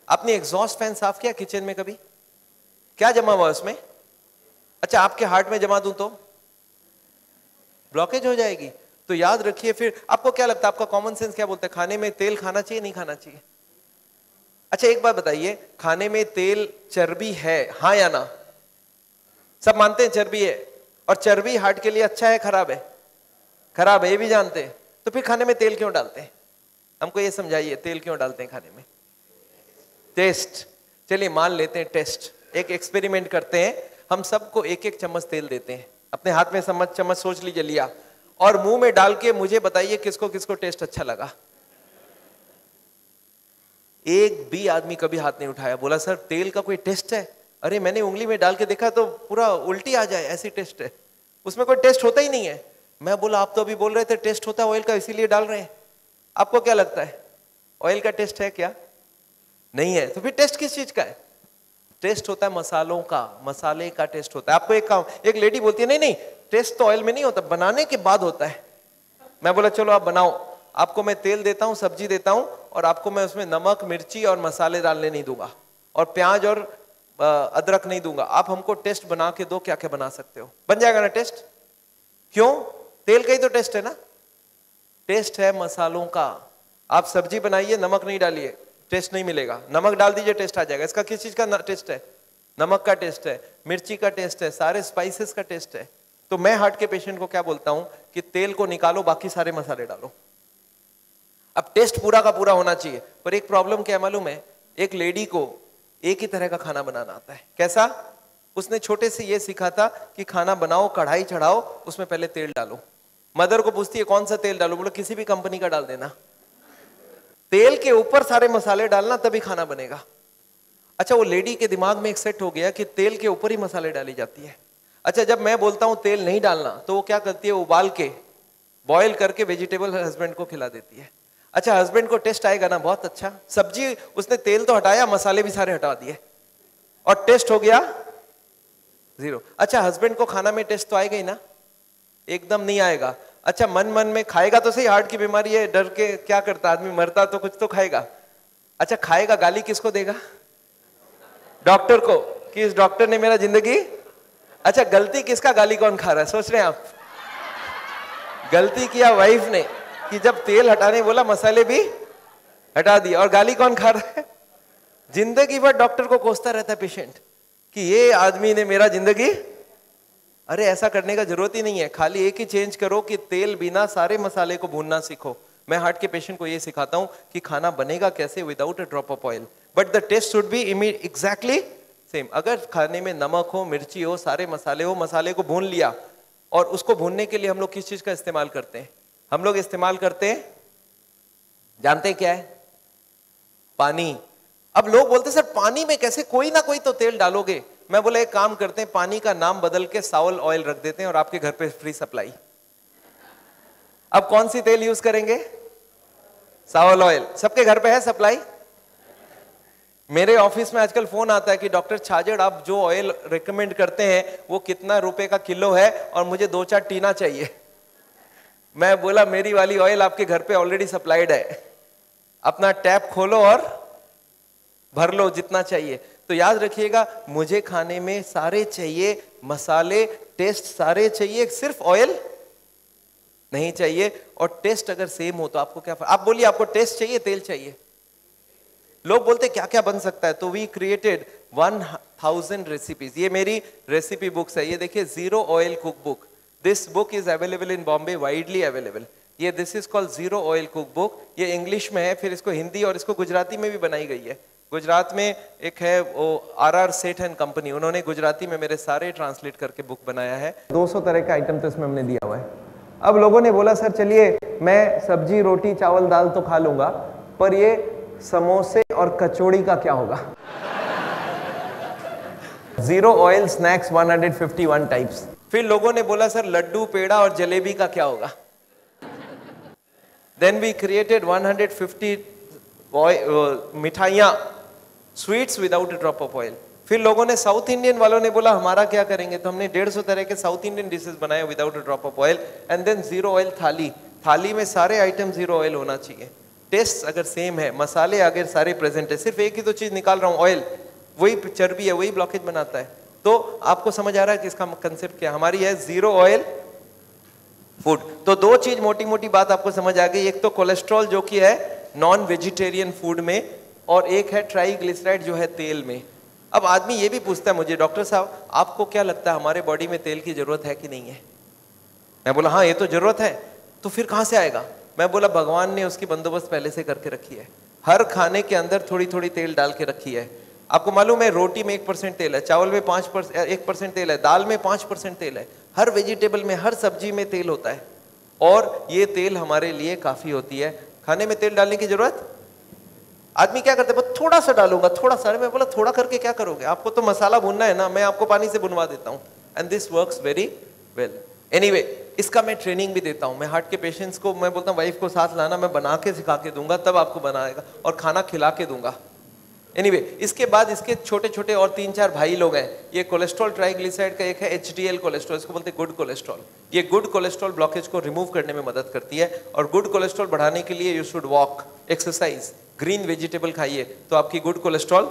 S3: आपने एग्जॉस्ट फैन साफ किया किचन में कभी? क्या जमा हुआ उसमें? अच्छा आपके हार्ट में जमा दूं तो ब्लॉकेज हो जाएगी। तो याद रखिए। फिर आपको क्या लगता है, आपका कॉमन सेंस क्या बोलता है, खाने में तेल खाना चाहिए नहीं खाना चाहिए? अच्छा एक बात बताइए, खाने में तेल चर्बी है, हाँ या ना? सब मानते हैं चर्बी है, और चर्बी हार्ट के लिए अच्छा है खराब है? खराब है, ये भी जानते हैं। तो फिर खाने में तेल क्यों डालते हैं? हमको ये समझाइए, तेल क्यों डालते हैं खाने में? टेस्ट। चलिए मान लेते हैं टेस्ट, एक एक्सपेरिमेंट करते हैं। हम सबको एक एक चम्मच तेल देते हैं, अपने हाथ में चम्मच सोच लीजिए लिया, और मुंह में डाल के मुझे बताइए किसको किसको टेस्ट अच्छा लगा। एक भी आदमी कभी हाथ नहीं उठाया, बोला सर तेल का कोई टेस्ट है? अरे मैंने उंगली में डाल के देखा तो पूरा उल्टी आ जाए ऐसी टेस्ट है, उसमें कोई टेस्ट होता ही नहीं है। मैं बोला आप तो अभी बोल रहे थे टेस्ट होता है ऑयल का इसीलिए डाल रहे हैं। आपको क्या लगता है ऑयल का टेस्ट है क्या? नहीं है। तो फिर टेस्ट किस चीज का है? टेस्ट होता है मसालों का, मसाले का टेस्ट होता है। आपको एक काम, एक लेडी बोलती है नहीं नहीं टेस्ट तो ऑयल में नहीं होता, बनाने के बाद होता है। मैं बोला चलो आप बनाओ, आपको मैं तेल देता हूं, सब्जी देता हूं, और आपको मैं उसमें नमक, मिर्ची और मसाले डालने नहीं दूंगा, और प्याज और अदरक नहीं दूंगा। आप हमको टेस्ट बना के दो, क्या क्या बना सकते हो? बन जाएगा ना टेस्ट? क्यों? तेल का ही तो टेस्ट है ना। टेस्ट है मसालों का। आप सब्जी बनाइए, नमक नहीं डालिए, टेस्ट नहीं मिलेगा। नमक डाल दीजिए, टेस्ट आ जाएगा। इसका किस चीज का टेस्ट है? नमक का टेस्ट है, मिर्ची का टेस्ट है, सारे स्पाइसेस का टेस्ट है। तो मैं हार्ट के पेशेंट को क्या बोलता हूं कि तेल को निकालो, बाकी सारे मसाले डालो। अब टेस्ट पूरा का पूरा होना चाहिए। पर एक प्रॉब्लम क्या मालूम है, एक लेडी को एक ही तरह का खाना बनाना आता है। कैसा? उसने छोटे से ये सीखा था कि खाना बनाओ, कढ़ाई चढ़ाओ, उसमें पहले तेल डालो। मदर को पूछती है कौन सा तेल डालो? बोलो किसी भी कंपनी का डाल देना। तेल के ऊपर सारे मसाले डालना, तभी खाना बनेगा। अच्छा वो लेडी के दिमाग में एक सेट हो गया कि तेल के ऊपर ही मसाले डाली जाती है। अच्छा जब मैं बोलता हूं तेल नहीं डालना, तो वो क्या करती है, उबाल के बॉयल करके वेजिटेबल हस्बैंड को खिला देती है। अच्छा हस्बैंड को टेस्ट आएगा ना, बहुत अच्छा। सब्जी उसने तेल तो हटाया, मसाले भी सारे हटा दिए, और टेस्ट हो गया 0। अच्छा हस्बैंड को खाना में टेस्ट तो आएगा ही ना? एकदम नहीं आएगा। अच्छा मन मन में खाएगा तो सही, हार्ट की बीमारी है, डर के क्या करता आदमी, मरता तो कुछ तो खाएगा। अच्छा खाएगा, गाली किसको देगा? डॉक्टर को, कि इस डॉक्टर ने मेरा जिंदगी। अच्छा गलती किसका, गाली कौन खा रहा है? सोच रहे हैं आप? गलती किया वाइफ ने, कि जब तेल हटाने बोला मसाले भी हटा दिया, और गाली कौन खा रहा है? जिंदगी भर डॉक्टर को कोसता रहता है पेशेंट कि ये आदमी ने मेरा जिंदगी। अरे ऐसा करने का जरूरत ही नहीं है, खाली एक ही चेंज करो कि तेल बिना सारे मसाले को भूनना सीखो, मैं हार्ट के पेशेंट को ये सिखाता हूँ कि खाना बनेगा कैसे without a drop of oil, but the taste should be exactly same. अगर खाने में नमक हो, मिर्ची हो, सारे मसाले हो, मसाले को भून लिया, और उसको भूनने के लिए हम लोग किस चीज का इस्तेमाल करते हैं? हम लोग इस्तेमाल करते हैं, जानते हैं क्या है? पानी। अब लोग बोलते सर पानी में कैसे, कोई ना कोई तो तेल डालोगे। मैं बोला एक काम करते हैं, पानी का नाम बदल के सावल ऑयल रख देते हैं और आपके घर पे फ्री सप्लाई। अब कौन सी तेल यूज करेंगे? सावल ऑयल। सबके घर पे है सप्लाई? मेरे ऑफिस में आजकल फोन आता है कि डॉक्टर छाजड़ आप जो ऑयल रिकमेंड करते हैं वो कितना रुपए का किलो है और मुझे 2-4 टीना चाहिए। मैं बोला मेरी वाली ऑयल आपके घर पे ऑलरेडी सप्लाइड है, अपना टैप खोलो और भर लो जितना चाहिए। तो याद रखिएगा, मुझे खाने में सारे चाहिए, मसाले, टेस्ट सारे चाहिए, सिर्फ ऑयल नहीं चाहिए। और टेस्ट अगर सेम हो तो आपको क्या, आप बोलिए आपको टेस्ट चाहिए, तेल चाहिए? लोग बोलते क्या क्या बन सकता है, तो वी क्रिएटेड 1000 रेसिपीज। ये मेरी रेसिपी बुक्स है, ये देखिए, zero oil cook book. This book is available in Bombay, widely available. ये this is called zero oil cook book. ये इंग्लिश में है, फिर इसको हिंदी और इसको गुजराती में भी बनाई गई है। गुजरात में एक है वो RR सेठ एंड कंपनी, उन्होंने गुजराती में मेरे सारे ट्रांसलेट करके बुक बनाया है। 200 तरह का आइटम तो इसमें हमने दिया हुआ है। अब लोगों ने बोला सर चलिए मैं सब्जी, रोटी, चावल, दाल तो खा लूंगा, पर ये समोसे और कचौड़ी का क्या होगा? Zero oil snacks 151 types. फिर लोगों ने बोला सर लड्डू, पेड़ा और जलेबी का क्या होगा? देन वी क्रिएटेड 150 मिठाइयाँ, sweets without a drop of oil. फिर लोगों ने, साउथ इंडियन वालों ने बोला हमारा क्या करेंगे, तो हमने 150 तरह के साउथ इंडियन डिशेस बनाए without a drop of oil. And than zero oil थाली, थाली में सारे आइटम जीरो ऑयल होना चाहिए। टेस्ट अगर सेम है, मसाले अगर सारे प्रेजेंट है, सिर्फ एक ही तो चीज निकाल रहा हूँ ऑयल, वही चर्बी है, वही ब्लॉकेज बनाता है। तो आपको समझ आ रहा है कि इसका कंसेप्ट क्या हमारी है? Zero oil food. तो दो चीज मोटी मोटी बात आपको समझ आ गई, एक तो कोलेस्ट्रॉल जो कि है नॉन वेजिटेरियन फूड में, और एक है ट्राइग्लिसराइड जो है तेल में। अब आदमी ये भी पूछता है मुझे, डॉक्टर साहब आपको क्या लगता है हमारे बॉडी में तेल की जरूरत है कि नहीं है? मैं बोला हाँ ये तो जरूरत है। तो फिर कहाँ से आएगा? मैं बोला भगवान ने उसकी बंदोबस्त पहले से करके रखी है। हर खाने के अंदर थोड़ी थोड़ी तेल डाल के रखी है। आपको मालूम है रोटी में 1% तेल है, चावल में 1% तेल है, दाल में 5% तेल है, हर वेजिटेबल में, हर सब्जी में तेल होता है। और ये तेल हमारे लिए काफी होती है। खाने में तेल डालने की जरूरत, आदमी क्या करते हैं, थोड़ा सा डालूंगा, थोड़ा सा। मैं बोला थोड़ा करके क्या करोगे, आपको तो मसाला भूनना है ना, मैं आपको पानी से भुनवा देता हूँ। And this works very well. Anyway, इसका मैं ट्रेनिंग भी देता हूँ। मैं हार्ट के पेशेंट्स को मैं बोलता हूँ वाइफ को साथ लाना, मैं बना के सिखा के दूंगा, तब आपको बनाएगा, और खाना खिला के दूंगा। एनीवे, इसके बाद इसके छोटे छोटे और 3-4 भाई लोग हैं। ये कोलेस्ट्रॉल ट्राइग्लिसराइड का एक है HDL कोलेस्ट्रॉल, इसको बोलते हैं गुड कोलेस्ट्रॉल। ये गुड कोलेस्ट्रॉल ब्लॉकेज को रिमूव करने में मदद करती है। और गुड कोलेस्ट्रॉल बढ़ाने के लिए you should walk, exercise, green vegetable खाइए, तो आपकी गुड कोलेस्ट्रॉल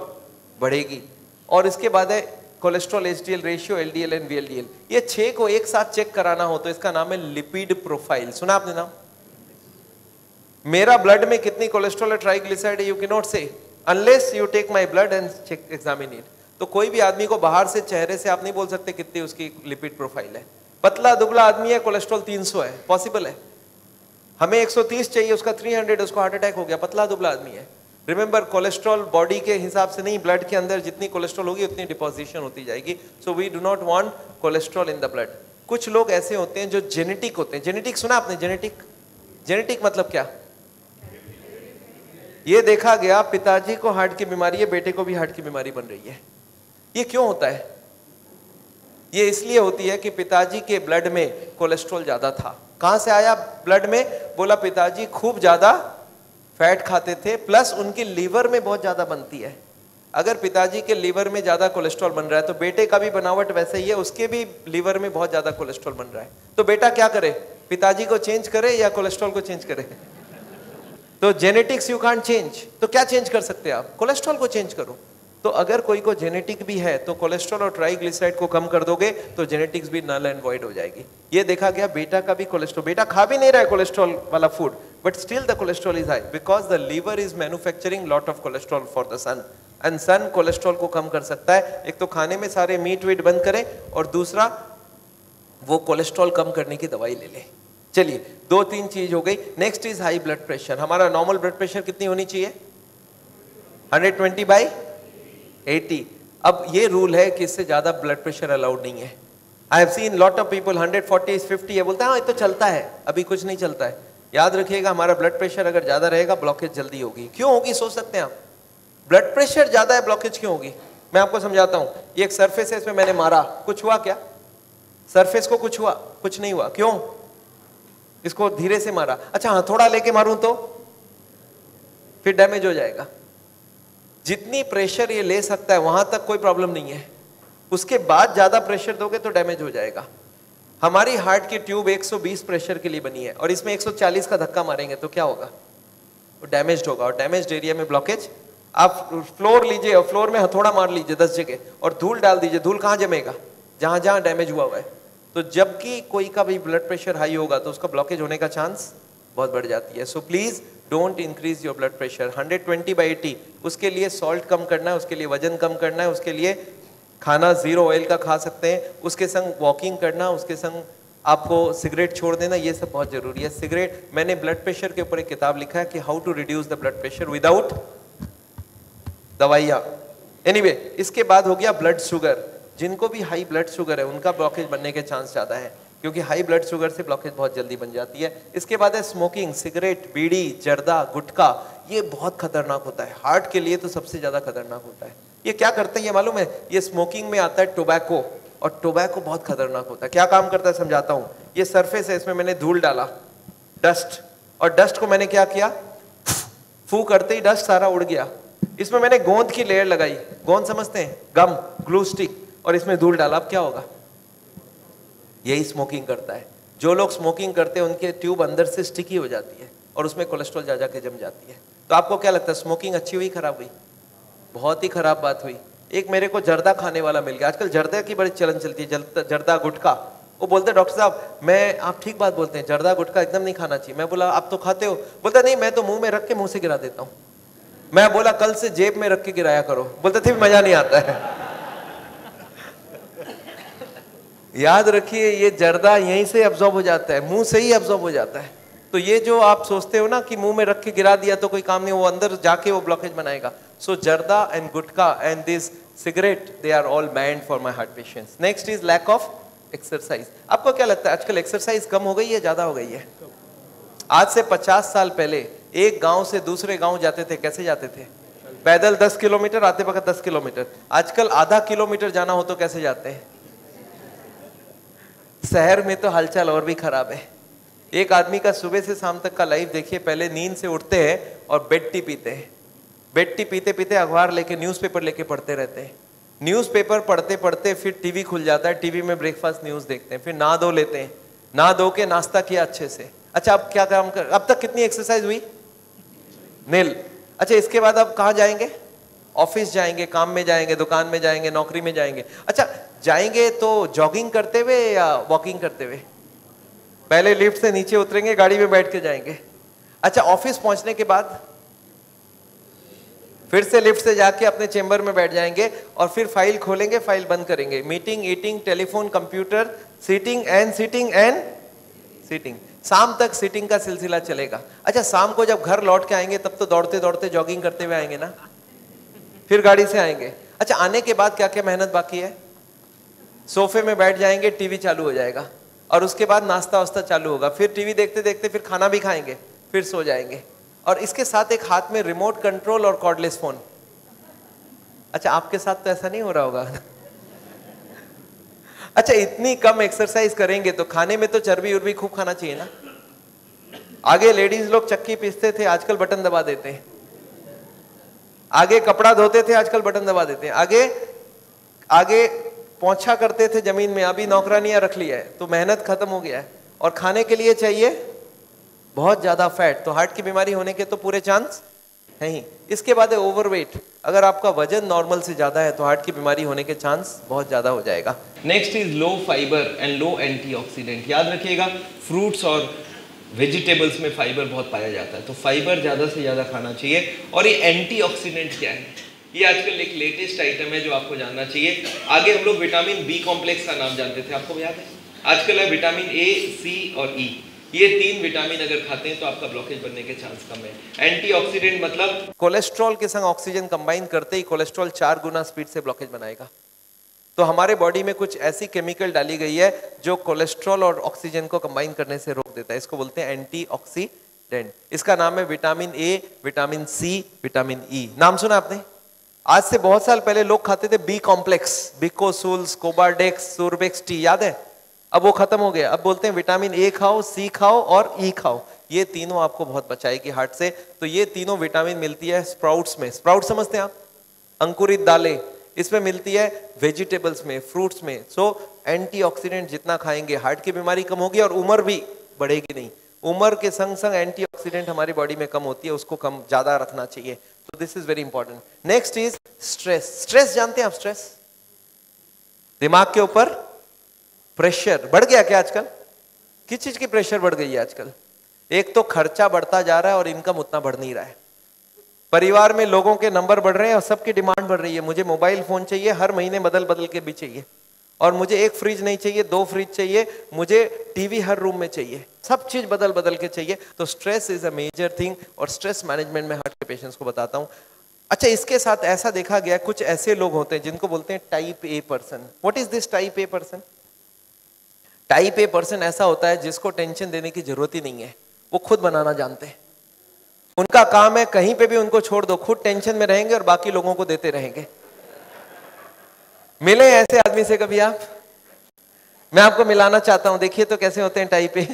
S3: बढ़ेगी। और इसके बाद है cholesterol HDL ratio, LDL and VLDL। ये 6 को एक साथ चेक कराना हो तो इसका नाम है लिपिड प्रोफाइल। सुना आपने नाम? मेरा ब्लड में कितनी कोलेस्ट्रॉल है, ट्राइग्लिसराइड है, you can not say unless you take my blood and check examine it. तो कोई भी आदमी को बाहर से चेहरे से आप नहीं बोल सकते कितनी उसकी लिपिड प्रोफाइल है। पतला दुबला आदमी है, कोलेस्ट्रॉल 300 है, पॉसिबल है। हमें 130 चाहिए, उसका 300, उसको हार्ट अटैक हो गया, पतला दुबला आदमी है। रिमेंबर, कोलेस्ट्रॉल बॉडी के हिसाब से नहीं, ब्लड के अंदर जितनी कोलेस्ट्रॉल होगी उतनी डिपोजिशन होती जाएगी। So we do not want cholesterol in the blood. कुछ लोग ऐसे होते हैं जो जेनेटिक होते हैं। जेनेटिक सुना आपने? जेनेटिक, जेनेटिक मतलब क्या? ये देखा गया पिताजी को हार्ट की बीमारी है, बेटे को भी हार्ट की बीमारी बन रही है। ये क्यों होता है? ये इसलिए होती है कि पिताजी के ब्लड में कोलेस्ट्रॉल ज्यादा था। कहां से आया ब्लड में? बोला पिताजी खूब ज्यादा फैट खाते थे, प्लस उनकी लीवर में बहुत ज्यादा बनती है। अगर पिताजी के लीवर में ज्यादा कोलेस्ट्रॉल बन रहा है तो बेटे का भी बनावट वैसे ही है, उसके भी लीवर में बहुत ज्यादा कोलेस्ट्रॉल बन रहा है। तो बेटा क्या करे, पिताजी को चेंज करे या कोलेस्ट्रॉल को चेंज करे? तो जेनेटिक्स यू कांट चेंज, तो क्या चेंज कर सकते हैं आप? कोलेस्ट्रॉल को चेंज करो। तो अगर कोई को जेनेटिक भी है तो कोलेस्ट्रॉल और ट्राइग्लिसराइड को कम कर दोगे तो जेनेटिक्स भी नल एंड वॉइड हो जाएगी। ये देखा गया बेटा का भी कोलेस्ट्रॉल, बेटा खा भी नहीं रहा है कोलेस्ट्रॉल वाला food, but still the cholesterol is high because the liver is manufacturing lot of cholesterol for the son. And son cholesterol को कम कर सकता है। एक तो खाने में सारे मीट वीट बंद करें, और दूसरा वो कोलेस्ट्रॉल कम करने की दवाई ले ले। चलिए 2-3 चीज हो गई। Next is high blood pressure. हमारा नॉर्मल ब्लड प्रेशर कितनी होनी चाहिए? 120/80। अब ये रूल है कि इससे ज्यादा ब्लड प्रेशर अलाउड नहीं है। I have seen lot of people 140/50 है, बोलते हैं हाँ ये तो चलता है, अभी कुछ नहीं चलता है। याद रखिएगा हमारा ब्लड प्रेशर अगर ज्यादा रहेगा ब्लॉकेज जल्दी होगी। क्यों होगी सोच सकते हैं आप? ब्लड प्रेशर ज्यादा है ब्लॉकेज क्यों होगी? मैं आपको समझाता हूं। ये एक सरफेस है, इसमें मैंने मारा, कुछ हुआ क्या? सरफेस को कुछ हुआ? कुछ नहीं हुआ। क्यों? इसको धीरे से मारा। अच्छा हथौड़ा लेके मारूं तो फिर डैमेज हो जाएगा। जितनी प्रेशर ये ले सकता है वहां तक कोई प्रॉब्लम नहीं है, उसके बाद ज्यादा प्रेशर दोगे तो डैमेज हो जाएगा। हमारी हार्ट की ट्यूब 120 प्रेशर के लिए बनी है और इसमें 140 का धक्का मारेंगे तो क्या होगा? वो डैमेज्ड होगा। और डैमेज्ड एरिया में ब्लॉकेज। आप फ्लोर लीजिए और फ्लोर में हथौड़ा मार लीजिए 10 जगह और धूल डाल दीजिए, धूल कहाँ जमेगा? जहां जहां डैमेज हुआ है। तो जबकि कोई का भी ब्लड प्रेशर हाई होगा तो उसका ब्लॉकेज होने का चांस बहुत बढ़ जाती है। So please don't increase your blood pressure. 120/80 उसके लिए सॉल्ट कम करना है, उसके लिए वजन कम करना है, उसके लिए खाना 0 ऑयल का खा सकते हैं, उसके संग वॉकिंग करना, उसके संग आपको सिगरेट छोड़ देना, ये सब बहुत जरूरी है। सिगरेट, मैंने ब्लड प्रेशर के ऊपर एक किताब लिखा है कि how to reduce the blood pressure without दवाइयाँ। एनीवे, इसके बाद हो गया ब्लड शुगर। जिनको भी हाई ब्लड शुगर है उनका ब्लॉकेज बनने के चांस ज्यादा है, क्योंकि हाई ब्लड शुगर से ब्लॉकेज बहुत जल्दी बन जाती है। इसके बाद है स्मोकिंग, सिगरेट, बीड़ी, जर्दा, गुटखा। ये बहुत खतरनाक होता है, हार्ट के लिए तो सबसे ज्यादा खतरनाक होता है। ये क्या करते हैं ये मालूम है? ये स्मोकिंग में आता है टोबैको, और टोबैको बहुत खतरनाक होता है। क्या काम करता है समझाता हूँ। ये सरफेस है, इसमें मैंने धूल डाला, डस्ट, और डस्ट को मैंने क्या किया, फू करते ही डस्ट सारा उड़ गया। इसमें मैंने गोंद की लेयर लगाई, गोंद समझते हैं, गम, ग्लू स्टिक, और इसमें धूल डाला। अब क्या होगा? यही स्मोकिंग करता है। जो लोग स्मोकिंग करते हैं उनके ट्यूब अंदर से स्टिकी हो जाती है और उसमें कोलेस्ट्रॉल जा जाके जम जाती है। तो आपको क्या लगता है स्मोकिंग अच्छी हुई खराब हुई? बहुत ही खराब बात हुई। एक मेरे को जर्दा खाने वाला मिल गया, आजकल जर्दा की बड़ी चलन चलती है, जर्दा गुटखा। वो बोलते डॉक्टर साहब मैं, आप ठीक बात बोलते हैं, जर्दा गुटखा एकदम नहीं खाना चाहिए। मैं बोला आप तो खाते हो? बोलता नहीं मैं तो मुंह में रख के मुंह से गिरा देता हूँ। मैं बोला कल से जेब में रख के गिराया करो। बोलते थे मजा नहीं आता है। याद रखिए ये जर्दा यहीं से अब्जॉर्ब हो जाता है, मुंह से ही अब्जॉर्ब हो जाता है। तो ये जो आप सोचते हो ना कि मुंह में रख के गिरा दिया तो कोई काम नहीं, वो अंदर जाके वो ब्लॉकेज बनाएगा। सो जर्दा and gutkha and this cigarette, they are all banned for my heart patients. Next is lack of exercise. आपको क्या लगता है आजकल एक्सरसाइज कम हो गई है ज्यादा हो गई है? आज से 50 साल पहले एक गांव से दूसरे गांव जाते थे, कैसे जाते थे? पैदल 10 किलोमीटर, आते वक्त 10 किलोमीटर। आजकल आधा किलोमीटर जाना हो तो कैसे जाते हैं? शहर में तो हालचाल और भी खराब है। एक आदमी का सुबह से शाम तक का लाइफ देखिए। पहले नींद से उठते हैं और बेड टी पीते हैं, बेड टी पीते पीते अखबार लेके, न्यूज़पेपर लेके पढ़ते रहते हैं। न्यूज़पेपर पढ़ते पढ़ते फिर टीवी खुल जाता है, टीवी में ब्रेकफास्ट न्यूज़ देखते हैं, फिर नहा धो लेते हैं, नहा धो के नाश्ता किया अच्छे से। अच्छा अब क्या काम कर, अब तक कितनी एक्सरसाइज हुई? नील। अच्छा इसके बाद अब कहाँ जाएंगे? ऑफिस जाएंगे, काम में जाएंगे, दुकान में जाएंगे, नौकरी में जाएंगे। अच्छा जाएंगे तो जॉगिंग करते हुए या वॉकिंग करते हुए? पहले लिफ्ट से नीचे उतरेंगे, गाड़ी में बैठ के जाएंगे। अच्छा ऑफिस पहुंचने के बाद फिर से लिफ्ट से जाके अपने चेंबर में बैठ जाएंगे और फिर फाइल खोलेंगे, फाइल बंद करेंगे। Meeting, eating, telephone, computer, sitting and sitting and sitting. शाम तक सीटिंग का सिलसिला चलेगा। अच्छा शाम को जब घर लौट के आएंगे तब तो दौड़ते दौड़ते जॉगिंग करते हुए आएंगे ना, फिर गाड़ी से आएंगे। अच्छा आने के बाद क्या क्या मेहनत बाकी है? सोफे में बैठ जाएंगे, टीवी चालू हो जाएगा और उसके बाद नाश्ता वास्ता चालू होगा, फिर टीवी देखते देखते फिर खाना भी खाएंगे, फिर सो जाएंगे। और इसके साथ एक हाथ में रिमोट कंट्रोल और कॉर्डलेस फोन। अच्छा आपके साथ तो ऐसा नहीं हो रहा होगा। अच्छा इतनी कम एक्सरसाइज करेंगे तो खाने में तो चर्बी उर्बी खूब खाना चाहिए ना। आगे लेडीज लोग चक्की पीसते थे, आजकल बटन दबा देते हैं। आगे कपड़ा धोते थे, आजकल बटन दबा देते हैं। आगे पोंछा करते थे जमीन में, अभी नौकरानियां रख लिया है, तो मेहनत खत्म हो गया है। और खाने के लिए चाहिए बहुत ज्यादा फैट, तो हार्ट की बीमारी होने के तो पूरे चांस है ही। इसके बाद है ओवरवेट। अगर आपका वजन नॉर्मल से ज्यादा है तो हार्ट की बीमारी होने के चांस बहुत ज्यादा हो जाएगा।
S4: Next is low fibre and low antioxidant. याद रखिएगा फ्रूट्स और वेजिटेबल्स में फाइबर बहुत पाया जाता है, तो फाइबर ज़्यादा से ज़्यादा खाना चाहिए। और ये एंटीऑक्सीडेंट क्या है? ये आजकल एक लेटेस्ट आइटम है जो आपको जानना चाहिए। आगे हम लोग विटामिन बी कॉम्प्लेक्स का नाम जानते थे, आपको याद है? आजकल है विटामिन ए, सी और ई। ये 3 विटामिन अगर खाते हैं तो आपका ब्लॉकेज बनने के चांस कम है। एंटीऑक्सीडेंट मतलब
S3: कोलेस्ट्रॉल के संग ऑक्सीजन कंबाइन करते ही कोलेस्ट्रॉल 4 गुना स्पीड से ब्लॉकेज बनाएगा। तो हमारे बॉडी में कुछ ऐसी केमिकल डाली गई है जो कोलेस्ट्रॉल और ऑक्सीजन को कंबाइन करने से रोक देता है। इसको बोलते हैं एंटीऑक्सीडेंट। इसका नाम है vitamin A, vitamin C, vitamin E. नाम सुना आपने? आज से बहुत साल पहले लोग खाते थे बी कॉम्प्लेक्स, बिकोसूल्स, कोबाडेक्स, सुरबेक्स टी, याद है? अब वो खत्म हो गया। अब बोलते हैं विटामिन ए खाओ, सी खाओ और ई खाओ। ये तीनों आपको बहुत बचाएगी हार्ट से। तो ये तीनों विटामिन मिलती है स्प्राउट्स में। स्प्राउट समझते हैं आप? अंकुरित दालें, इसमें मिलती है वेजिटेबल्स में, फ्रूट्स में। सो एंटीऑक्सीडेंट जितना खाएंगे हार्ट की बीमारी कम होगी और उम्र भी बढ़ेगी नहीं। उम्र के संग संग एंटीऑक्सीडेंट हमारी बॉडी में कम होती है, उसको कम ज्यादा रखना चाहिए। तो this is very important. Next is stress. Stress जानते हैं आप? स्ट्रेस दिमाग के ऊपर प्रेशर बढ़ गया क्या आजकल? किस चीज की प्रेशर बढ़ गई है आजकल? एक तो खर्चा बढ़ता जा रहा है और इनकम उतना बढ़ नहीं रहा है। परिवार में लोगों के नंबर बढ़ रहे हैं और सबकी डिमांड बढ़ रही है। मुझे मोबाइल फोन चाहिए, हर महीने बदल बदल के भी चाहिए। और मुझे एक फ्रिज नहीं चाहिए, 2 फ्रिज चाहिए, मुझे टीवी हर रूम में चाहिए, सब चीज बदल बदल के चाहिए। तो stress is a major thing और स्ट्रेस मैनेजमेंट में हार्ट के पेशेंट्स को बताता हूं। अच्छा, इसके साथ ऐसा देखा गया कुछ ऐसे लोग होते हैं जिनको बोलते हैं type A person. What is this type A person? Type A person ऐसा होता है जिसको टेंशन देने की जरूरत ही नहीं है, वो खुद बनाना जानते हैं। उनका काम है कहीं पे भी उनको छोड़ दो, खुद टेंशन में रहेंगे और बाकी लोगों को देते रहेंगे। मिले ऐसे आदमी से कभी आप? मैं आपको मिलाना चाहता हूं, देखिए तो कैसे होते हैं type A.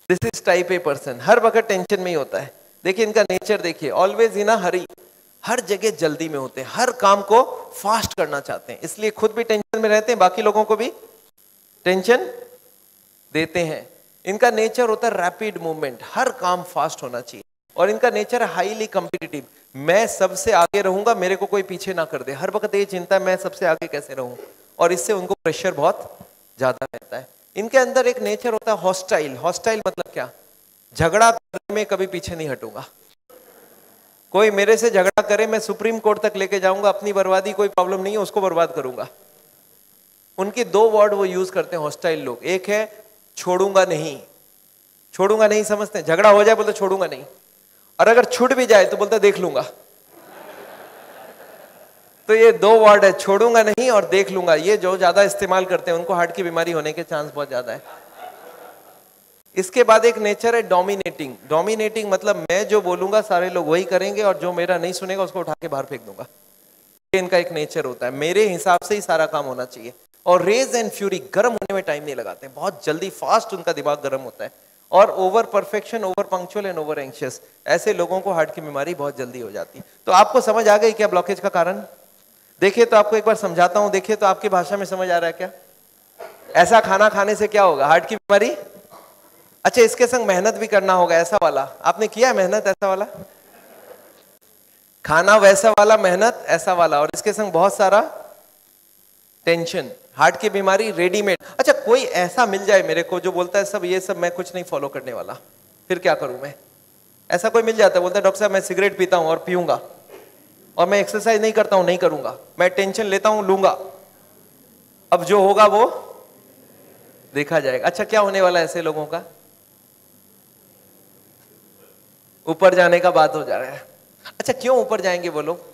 S3: This is type A person. हर वक्त टेंशन में ही होता है। देखिए इनका नेचर देखिए, ऑलवेज इन अ हरी, हर जगह जल्दी में होते हैं, हर काम को फास्ट करना चाहते हैं, इसलिए खुद भी टेंशन में रहते हैं, बाकी लोगों को भी टेंशन देते हैं। इनका नेचर होता है रैपिड मूवमेंट, हर काम फास्ट होना चाहिए। और इनका नेचर है हाईली कॉम्पिटिटिव, मैं सबसे आगे रहूंगा, मेरे को कोई पीछे ना कर दे। हर वक्त ये चिंता है मैं सबसे आगे कैसे रहूं, और इससे उनको प्रेशर बहुत ज्यादा रहता है। इनके अंदर एक नेचर होता है हॉस्टाइल। हॉस्टाइल मतलब क्या? झगड़ा करने में कभी पीछे नहीं हटूंगा। कोई मेरे से झगड़ा करे, मैं सुप्रीम कोर्ट तक लेके जाऊंगा, अपनी बर्बादी कोई प्रॉब्लम नहीं है, उसको बर्बाद करूंगा। उनकी 2 वर्ड वो यूज करते हैं हॉस्टाइल लोग। एक है छोड़ूंगा नहीं। छोड़ूंगा नहीं समझते हैं? झगड़ा हो जाए बोलते छोड़ूंगा नहीं, और अगर छूट भी जाए तो बोलते देख लूंगा। तो ये 2 वर्ड है, छोड़ूंगा नहीं और देख लूंगा। ये जो ज्यादा इस्तेमाल करते हैं उनको हार्ट की बीमारी होने के चांस बहुत ज्यादा है। इसके बाद एक नेचर है डोमिनेटिंग। डोमिनेटिंग मतलब मैं जो बोलूंगा सारे लोग वही करेंगे, और जो मेरा नहीं सुनेगा उसको उठा के बाहर फेंक दूंगा। ये इनका एक नेचर होता है, मेरे हिसाब से ही सारा काम होना चाहिए। और रेज एंड फ्यूरी, गर्म होने में टाइम नहीं लगाते हैं, बहुत जल्दी फास्ट उनका दिमाग गर्म होता है। और over perfection, over punctual and over anxious, ऐसे लोगों को हार्ट की बीमारी बहुत जल्दी हो जाती है। तो आपको समझ आ गई क्या ब्लॉकेज का कारण? देखिए तो आपको एक बार समझाता हूं, देखिए तो आपकी भाषा में समझ आ रहा है क्या? ऐसा खाना खाने से क्या होगा? हार्ट की बीमारी। अच्छा, इसके संग मेहनत भी करना होगा, ऐसा वाला आपने किया है मेहनत? ऐसा वाला खाना, वैसा वाला मेहनत, ऐसा वाला, और इसके संग बहुत सारा टेंशन। हार्ट की बीमारी रेडीमेड। अच्छा, कोई ऐसा मिल जाए मेरे को जो बोलता है सब ये सब मैं कुछ नहीं फॉलो करने वाला, फिर क्या करूं मैं? ऐसा कोई मिल जाता है, बोलता है डॉक्टर साहब मैं सिगरेट पीता हूं और पीऊंगा, और मैं एक्सरसाइज नहीं करता हूं, नहीं करूंगा, मैं टेंशन लेता हूं, लूंगा, अब जो होगा वो देखा जाएगा। अच्छा, क्या होने वाला है ऐसे लोगों का? ऊपर जाने का बात हो जा रहा है। अच्छा, क्यों ऊपर जाएंगे वो लोग?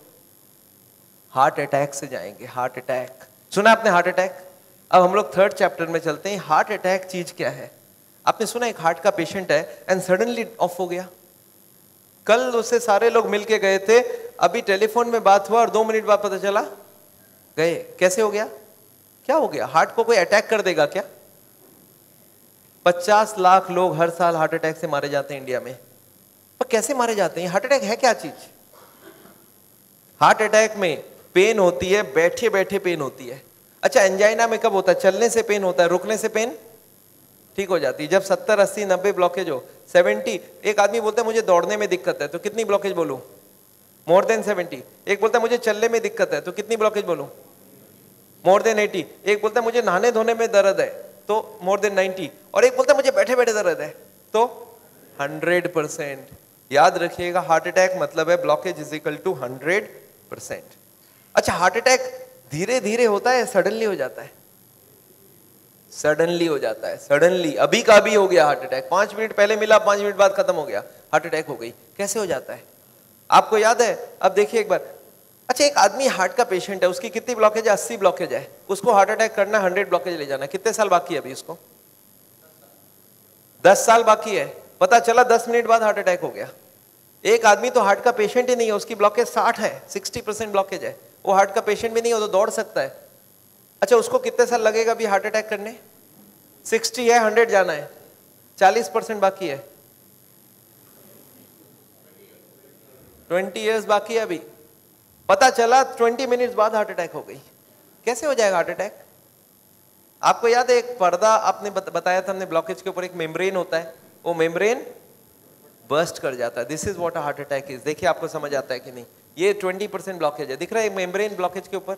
S3: हार्ट अटैक से जाएंगे। हार्ट अटैक सुना आपने? Heart attack. अब हम लोग 3rd चैप्टर में चलते हैं। हार्ट अटैक चीज क्या है? आपने सुना एक हार्ट का पेशेंट है एंड सडनली ऑफ हो गया। कल उससे सारे लोग मिलके गए थे, अभी टेलीफोन में बात हुआ और 2 मिनट बाद पता चला गए। कैसे हो गया? क्या हो गया? हार्ट को कोई अटैक कर देगा क्या? 50 लाख लोग हर साल हार्ट अटैक से मारे जाते हैं इंडिया में। पर कैसे मारे जाते हैं? हार्ट अटैक है क्या चीज? हार्ट अटैक में पेन होती है, बैठे बैठे पेन होती है। अच्छा, एंजाइना में कब होता है? चलने से पेन होता है, रुकने से पेन ठीक हो जाती है। जब 70, 80, 90 ब्लॉकेज हो, 70, एक आदमी बोलता है मुझे दौड़ने में दिक्कत है, तो कितनी ब्लॉकेज बोलूं? More than 70। एक बोलता है मुझे चलने में दिक्कत है, तो कितनी ब्लॉकेज बोलूं? More than 80। एक बोलता है मुझे नहाने धोने में दर्द है, तो मोर देन 90। और एक बोलता है मुझे बैठे बैठे दर्द है, तो 100%। याद रखिएगा, हार्ट अटैक मतलब है ब्लॉकेज इज इक्वल टू 100%। अच्छा, हार्ट अटैक धीरे धीरे होता है, सडनली हो जाता है? सडनली हो जाता है, सडनली, अभी का अभी हो गया हार्ट अटैक, 5 मिनट पहले मिला, 5 मिनट बाद खत्म हो गया, हार्ट अटैक हो गई। कैसे हो जाता है आपको याद है? अब देखिए एक बार, अच्छा एक आदमी हार्ट का पेशेंट है, उसकी कितनी ब्लॉकेज है? 80 ब्लॉकेज है, उसको हार्ट अटैक करना, 100 ब्लॉकेज ले जाना, कितने साल बाकी है अभी उसको? 10 साल बाकी है। पता चला 10 मिनट बाद हार्ट अटैक हो गया। एक आदमी तो हार्ट का पेशेंट ही नहीं है, उसकी ब्लॉकेज 60 है, 60% ब्लॉकेज है, वो हार्ट का पेशेंट भी नहीं हो तो दौड़ सकता है। अच्छा उसको कितने साल लगेगा अभी हार्ट अटैक करने? 60 है, 100 जाना है, 40% बाकी है, 20 इयर्स बाकी है अभी। पता चला 20 मिनट्स बाद हार्ट अटैक हो गई। कैसे हो जाएगा हार्ट अटैक? आपको याद है एक पर्दा आपने बताया था हमने, ब्लॉकेज के ऊपर एक मेम्ब्रेन होता है, वो मेम्ब्रेन बर्स्ट कर जाता है। This is what a heart attack is. देखिए आपको समझ आता है कि नहीं? ये 20% ब्लॉकेज है, दिख रहा है मेम्ब्रेन ब्लॉकेज के ऊपर,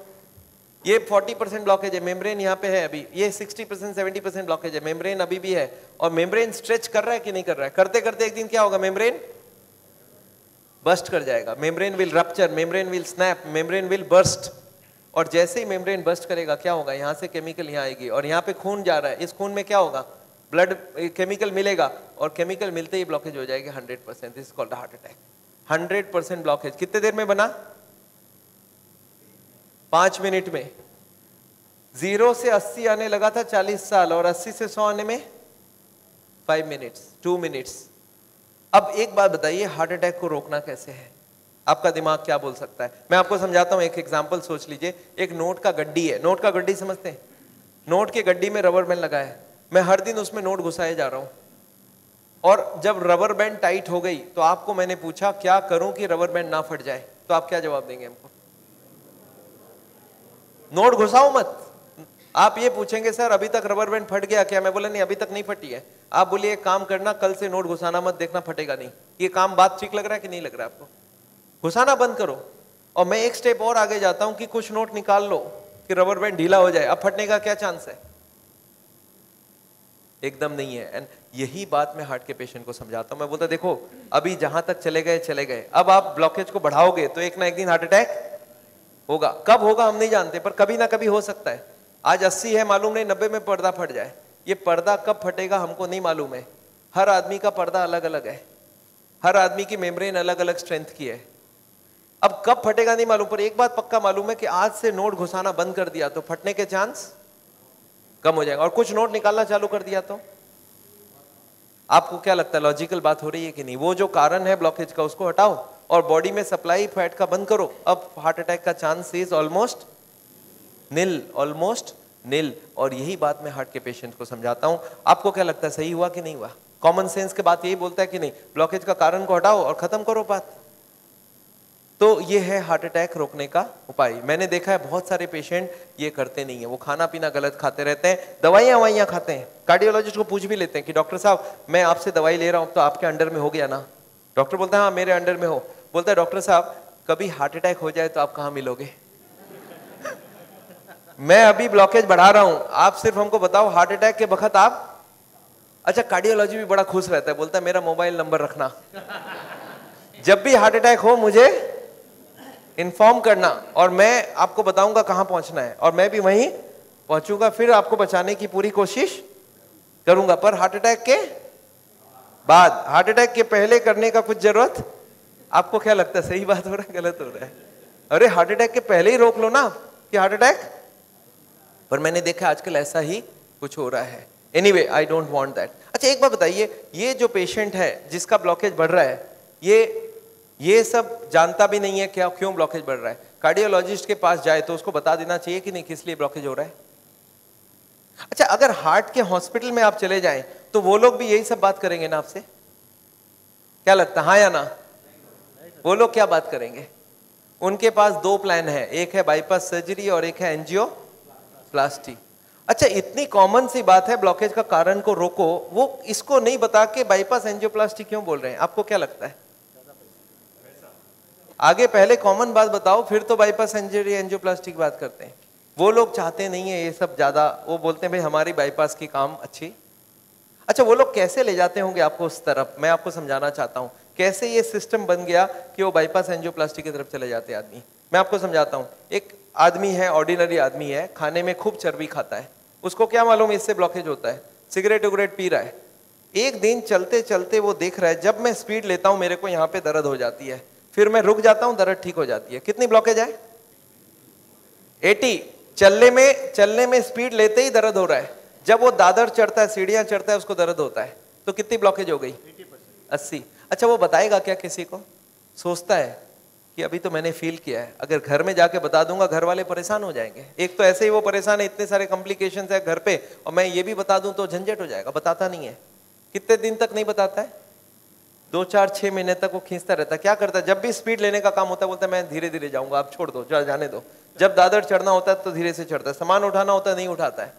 S3: ये 40% ब्लॉकेज है, मेम्ब्रेन यहाँ पे है अभी, ये 60% 70% ब्लॉकेज है, मेम्ब्रेन अभी भी है। और मेम्ब्रेन स्ट्रेच कर रहा है कि नहीं कर रहा है? करते करते एक दिन क्या होगा? मेम्ब्रेन बर्स्ट कर जाएगा, membrane will rupture, membrane will snap, membrane will burst. और जैसे ही मेम्ब्रेन बर्स्ट करेगा क्या होगा? यहाँ से केमिकल यहाँ आएगी और यहाँ पे खून जा रहा है, इस खून में क्या होगा? ब्लड केमिकल मिलेगा और केमिकल मिलते ही ब्लॉकेज हो जाएगी 100%। This is called heart attack. 100% blockage कितने देर में बना? 5 मिनट में। 0 से 80 आने लगा था 40 साल, और 80 से 100 आने में 5 मिनट्स, 2 मिनट्स। अब एक बात बताइए, हार्ट अटैक को रोकना कैसे है? आपका दिमाग क्या बोल सकता है? मैं आपको समझाता हूं। एक एग्जांपल सोच लीजिए, एक नोट का गड्डी है। नोट का गड्डी समझते हैं? नोट के गड्डी में रबर बैंड लगा है, मैं हर दिन उसमें नोट घुसाए जा रहा हूं, और जब रबर बैंड टाइट हो गई तो आपको मैंने पूछा क्या करूं कि रबर बैंड ना फट जाए, तो आप क्या जवाब देंगे हमको? नोट घुसाओ मत। आप ये पूछेंगे सर अभी तक रबर बैंड फट गया क्या? मैं बोला नहीं, अभी तक नहीं फटी है। आप बोलिए एक काम करना, कल से नोट घुसाना मत, देखना फटेगा नहीं। ये काम बात ठीक लग रहा है कि नहीं लग रहा है आपको? घुसाना बंद करो। और मैं एक स्टेप और आगे जाता हूं कि कुछ नोट निकाल लो कि रबर बैंड ढीला हो जाए, अब फटने का क्या चांस है? एकदम नहीं है। एंड यही बात मैं हार्ट के पेशेंट को समझाता हूं। मैं बोलता देखो अभी जहां तक चले गए, अब आप ब्लॉकेज को बढ़ाओगे तो एक ना एक दिन हार्ट अटैक होगा। कब होगा हम नहीं जानते, पर कभी ना कभी हो सकता है। आज 80 है, मालूम नहीं 90 में पर्दा फट जाए। ये पर्दा कब फटेगा हमको नहीं मालूम है। हर आदमी का पर्दा अलग अलग है, हर आदमी की मेम्ब्रेन अलग अलग स्ट्रेंथ की है। अब कब फटेगा नहीं मालूम, पर एक बात पक्का मालूम है कि आज से नोट घुसाना बंद कर दिया तो फटने के चांस कम हो जाएगा। और कुछ नोट निकालना चालू कर दिया तो आपको क्या लगता है, लॉजिकल बात हो रही है कि नहीं? वो जो कारण है ब्लॉकेज का उसको हटाओ और बॉडी में सप्लाई फैट का बंद करो, अब हार्ट अटैक का chance is almost nil, almost nil. और यही बात मैं हार्ट के पेशेंट को समझाता हूं। आपको क्या लगता है सही हुआ कि नहीं हुआ? कॉमन सेंस के बात यही बोलता है कि नहीं? ब्लॉकेज का कारण को हटाओ और खत्म करो बात। तो ये है हार्ट अटैक रोकने का उपाय। मैंने देखा है बहुत सारे पेशेंट ये करते नहीं है, वो खाना पीना गलत खाते रहते हैं, दवाइयां खाते हैं। कार्डियोलॉजिस्ट को पूछ भी लेते हैं कि डॉक्टर साहब मैं आपसे दवाई ले रहा हूं तो आपके अंडर में हो गया ना? डॉक्टर बोलता है हाँ मेरे अंडर में हो। बोलता है डॉक्टर साहब कभी हार्ट अटैक हो जाए तो आप कहां मिलोगे? मैं अभी ब्लॉकेज बढ़ा रहा हूं, आप सिर्फ हमको बताओ हार्ट अटैक के वक्त आप। अच्छा कार्डियोलॉजी भी बड़ा खुश रहता है, बोलता है मेरा मोबाइल नंबर रखना, जब भी हार्ट अटैक हो मुझे इन्फॉर्म करना और मैं आपको बताऊंगा कहां पहुंचना है और मैं भी वहीं पहुंचूंगा, फिर आपको बचाने की पूरी कोशिश करूंगा। पर हार्ट अटैक के बाद, हार्ट अटैक के पहले करने का कुछ जरूरत। आपको क्या लगता है सही बात हो रहा है गलत हो रहा है? अरे हार्ट अटैक के पहले ही रोक लो ना कि हार्ट अटैक। पर मैंने देखा आजकल ऐसा ही कुछ हो रहा है। Anyway I don't want that. अच्छा एक बात बताइए, ये जो पेशेंट है जिसका ब्लॉकेज बढ़ रहा है, ये सब जानता भी नहीं है क्या क्यों ब्लॉकेज बढ़ रहा है। कार्डियोलॉजिस्ट के पास जाए तो उसको बता देना चाहिए कि नहीं किस लिए ब्लॉकेज हो रहा है। अच्छा अगर हार्ट के हॉस्पिटल में आप चले जाएं तो वो लोग भी यही सब बात करेंगे ना आपसे? क्या लगता है हाँ या ना? वो लोग क्या बात करेंगे? उनके पास 2 प्लान है, एक है बाईपास सर्जरी और एक है एंजियोप्लास्टी। अच्छा इतनी कॉमन सी बात है ब्लॉकेज का कारण को रोको, वो इसको नहीं बता के बाईपास एंजियोप्लास्टी क्यों बोल रहे हैं? आपको क्या लगता है? आगे पहले कॉमन बात बताओ फिर तो बाईपास सर्जरी एंजियोप्लास्टी की बात करते हैं। वो लोग चाहते नहीं है ये सब ज्यादा, वो बोलते हैं भाई हमारी बाईपास की काम अच्छी। अच्छा वो लोग कैसे ले जाते होंगे आपको उस तरफ, मैं आपको समझाना चाहता हूं कैसे ये सिस्टम बन गया कि वो बाईपास एंजियोप्लास्टी की तरफ चले जाते हैं आदमी। मैं आपको समझाता हूं। एक आदमी है, ऑर्डिनरी आदमी है, खाने में खूब चर्बी खाता है, उसको क्या मालूम इससे ब्लॉकेज होता है, सिगरेट उगरेट पी रहा है। एक दिन चलते चलते वो देख रहा है जब मैं स्पीड लेता हूं मेरे को यहाँ पे दर्द हो जाती है, फिर मैं रुक जाता हूं दर्द ठीक हो जाती है। कितनी ब्लॉकेज है? 80। चलने में स्पीड लेते ही दर्द हो रहा है, जब वो दादर चढ़ता है, सीढ़ियां चढ़ता है, उसको दर्द होता है। तो कितनी ब्लॉकेज हो गई? 80। अच्छा, वो बताएगा क्या किसी को? सोचता है कि अभी तो मैंने फील किया है, अगर घर में जाके बता दूंगा घर वाले परेशान हो जाएंगे। एक तो ऐसे ही वो परेशान है, इतने सारे कॉम्प्लिकेशंस है घर पे, और मैं ये भी बता दूं तो झंझट हो जाएगा। बताता नहीं है। कितने दिन तक नहीं बताता है? 2, 4, 6 महीने तक वो खींचता रहता है। क्या करता है? जब भी स्पीड लेने का काम होता है बोलता है मैं धीरे धीरे जाऊंगा, आप छोड़ दो, जाने दो। जब दादर चढ़ना होता है तो धीरे से चढ़ता है, सामान उठाना होता है नहीं उठाता है,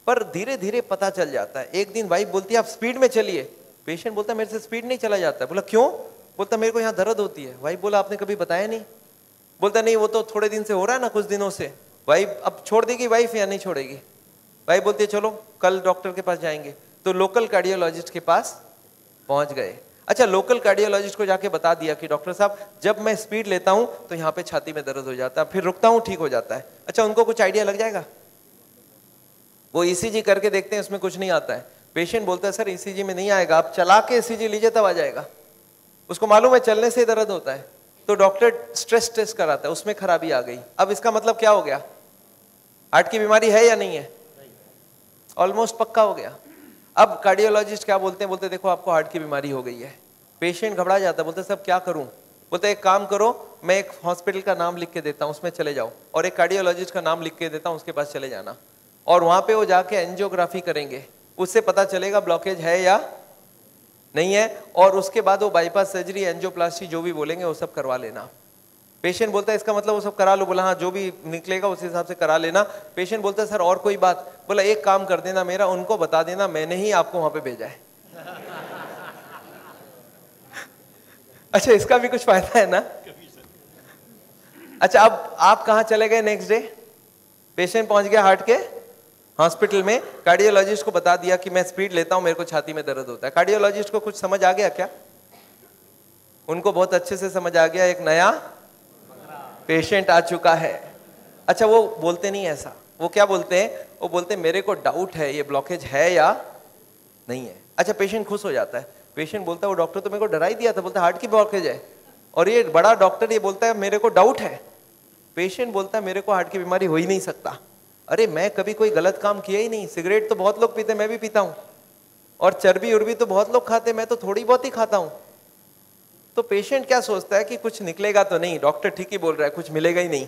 S3: पर धीरे धीरे पता चल जाता है। एक दिन वाइफ बोलती है आप स्पीड में चलिए, पेशेंट बोलता है मेरे से स्पीड नहीं चला जाता है। बोला क्यों? बोलता मेरे को यहाँ दर्द होती है। वाइफ बोला आपने कभी बताया नहीं? बोलता नहीं वो तो थोड़े दिन से हो रहा है ना, कुछ दिनों से। वाइफ अब छोड़ देगी वाइफ या नहीं छोड़ेगी? वाइफ बोलती है चलो कल डॉक्टर के पास जाएंगे। तो लोकल कार्डियोलॉजिस्ट के पास पहुंच गए। अच्छा, लोकल कार्डियोलॉजिस्ट को जाके बता दिया कि डॉक्टर साहब जब मैं स्पीड लेता हूं तो यहाँ पे छाती में दर्द हो जाता है, फिर रुकता हूं ठीक हो जाता है। अच्छा, उनको कुछ आइडिया लग जाएगा? वो ईसीजी करके देखते हैं, उसमें कुछ नहीं आता है। पेशेंट बोलता है सर ईसीजी में नहीं आएगा, आप चला के ईसीजी लीजिए तब आ जाएगा। उसको मालूम है चलने से दर्द होता है। तो डॉक्टर स्ट्रेस टेस्ट कराता है, उसमें खराबी आ गई। अब इसका मतलब क्या हो गया? हार्ट की बीमारी है या नहीं है? ऑलमोस्ट पक्का हो गया। अब कार्डियोलॉजिस्ट क्या बोलते हैं? बोलते देखो आपको हार्ट की बीमारी हो गई है। पेशेंट घबरा जाता है, बोलते सब क्या करूं? बोलते एक काम करो, मैं एक हॉस्पिटल का नाम लिख के देता हूं, उसमें चले जाओ, और एक कार्डियोलॉजिस्ट का नाम लिख के देता हूं, उसके पास चले जाना, और वहां पे वो जाके एंजियोग्राफी करेंगे, उससे पता चलेगा ब्लॉकेज है या नहीं है, और उसके बाद वो बाईपास सर्जरी, एंजियोप्लास्टी जो भी बोलेंगे वो सब करवा लेना। पेशेंट बोलता है इसका मतलब वो सब करा लो। बोला हाँ, जो भी निकलेगा उस हिसाब से करा लेना। पेशेंट बोलता है सर और कोई बात? बोला एक काम कर देना मेरा, उनको बता देना मैंने ही आपको वहां पे भेजा है। अच्छा, इसका भी कुछ फायदा है ना? अच्छा, अब आप कहां चले गए नेक्स्ट डे? पेशेंट पहुंच गया हार्ट के हॉस्पिटल में, कार्डियोलॉजिस्ट को बता दिया कि मैं स्पीड लेता हूं, मेरे को छाती में दर्द होता है। कार्डियोलॉजिस्ट को कुछ समझ आ गया क्या? उनको बहुत अच्छे से समझ आ गया, एक नया पेशेंट आ चुका है। अच्छा, वो बोलते नहीं ऐसा, वो क्या बोलते हैं? वो बोलते हैं मेरे को डाउट है ये ब्लॉकेज है या नहीं है। अच्छा, पेशेंट खुश हो जाता है। पेशेंट बोलता है वो डॉक्टर तो मेरे को डरा ही दिया था, बोलता है हार्ट की ब्लॉकेज है, और ये बड़ा डॉक्टर ये बोलता है मेरे को डाउट है। पेशेंट बोलता है मेरे को हार्ट की बीमारी हो ही नहीं सकता। अरे मैं कभी कोई गलत काम किया ही नहीं, सिगरेट तो बहुत लोग पीते, मैं भी पीता हूं, और चर्बी उर्बी तो बहुत लोग खाते, मैं तो थोड़ी बहुत ही खाता हूं। तो पेशेंट क्या सोचता है कि कुछ निकलेगा तो नहीं, डॉक्टर ठीक ही बोल रहा है, कुछ मिलेगा ही नहीं।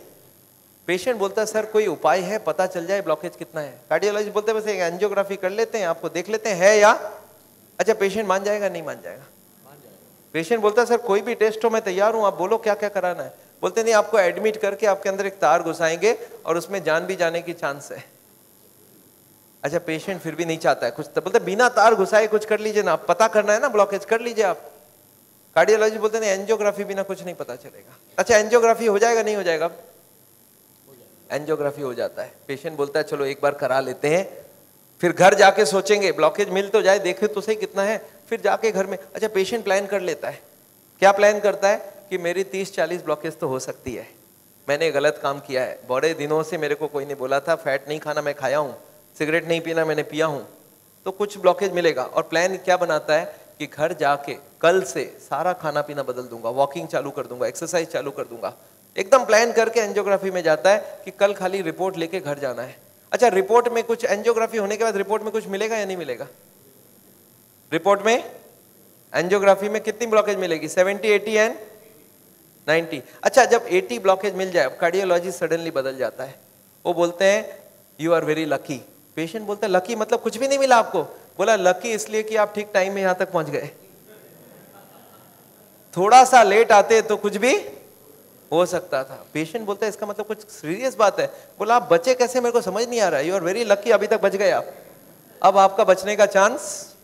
S3: पेशेंट बोलता है सर कोई उपाय है, पता चल जाए ब्लॉकेज कितना है। कार्डियोलॉजिस्ट बोलते हैं बस एक एंजियोग्राफी कर लेते हैं, आपको देख लेते हैं है या। अच्छा, पेशेंट मान जाएगा नहीं मान जाएगा? पेशेंट बोलता है सर कोई भी टेस्ट हो मैं तैयार हूं, आप बोलो क्या क्या कराना है। बोलते नहीं, आपको एडमिट करके आपके अंदर एक तार घुसाएंगे और उसमें जान भी जाने की चांस है। अच्छा, पेशेंट फिर भी नहीं चाहता है कुछ, तो बोलते बिना तार घुसाए कुछ कर लीजिए ना, पता करना है ना ब्लॉकेज, कर लीजिए आप। कार्डियोलॉजी बोलते नहीं, एंजियोग्राफी बिना कुछ नहीं पता चलेगा। अच्छा, एंजियोग्राफी हो जाएगा नहीं हो जाएगा? एंजियोग्राफी हो जाता है। पेशेंट बोलता है चलो एक बार करा लेते हैं, फिर घर जाके सोचेंगे ब्लॉकेज मिल तो जाए, देखे तो सही कितना है, फिर जाके घर में। अच्छा, पेशेंट प्लान कर लेता है। क्या प्लान करता है? कि मेरी 30-40 ब्लॉकेज तो हो सकती है, मैंने गलत काम किया है, बड़े दिनों से मेरे को कोई नहीं बोला था फैट नहीं खाना, मैं खाया हूँ, सिगरेट नहीं पीना मैंने पिया हूँ, तो कुछ ब्लॉकेज मिलेगा। और प्लान क्या बनाता है कि घर जाके कल से सारा खाना पीना बदल दूंगा, वॉकिंग चालू कर दूंगा, एक्सरसाइज चालू कर दूंगा, एकदम प्लान करके एंजियोग्राफी में जाता है कि कल खाली रिपोर्ट लेके घर जाना है। अच्छा, रिपोर्ट में कुछ, एंजियोग्राफी होने के बाद रिपोर्ट में कुछ मिलेगा या नहीं मिलेगा? रिपोर्ट में एंजियोग्राफी में कितनी ब्लॉकेज मिलेगी? 70, 80 एंड 90। अच्छा, जब 80 ब्लॉकेज मिल जाए, कार्डियोलॉजी सडनली बदल जाता है, वो बोलते हैं you are very lucky. Patient बोलता है लकी मतलब कुछ भी नहीं मिला आपको? बोला लकी इसलिए कि आप ठीक टाइम में यहां तक पहुंच गए, थोड़ा सा लेट आते तो कुछ भी हो सकता था। पेशेंट बोलता है इसका मतलब कुछ सीरियस बात है? बोला आप बचे कैसे, मेरे को समझ नहीं आ रहा है। यू आर वेरी लकी, अभी तक बच गए आप, अब आपका बचने का चांस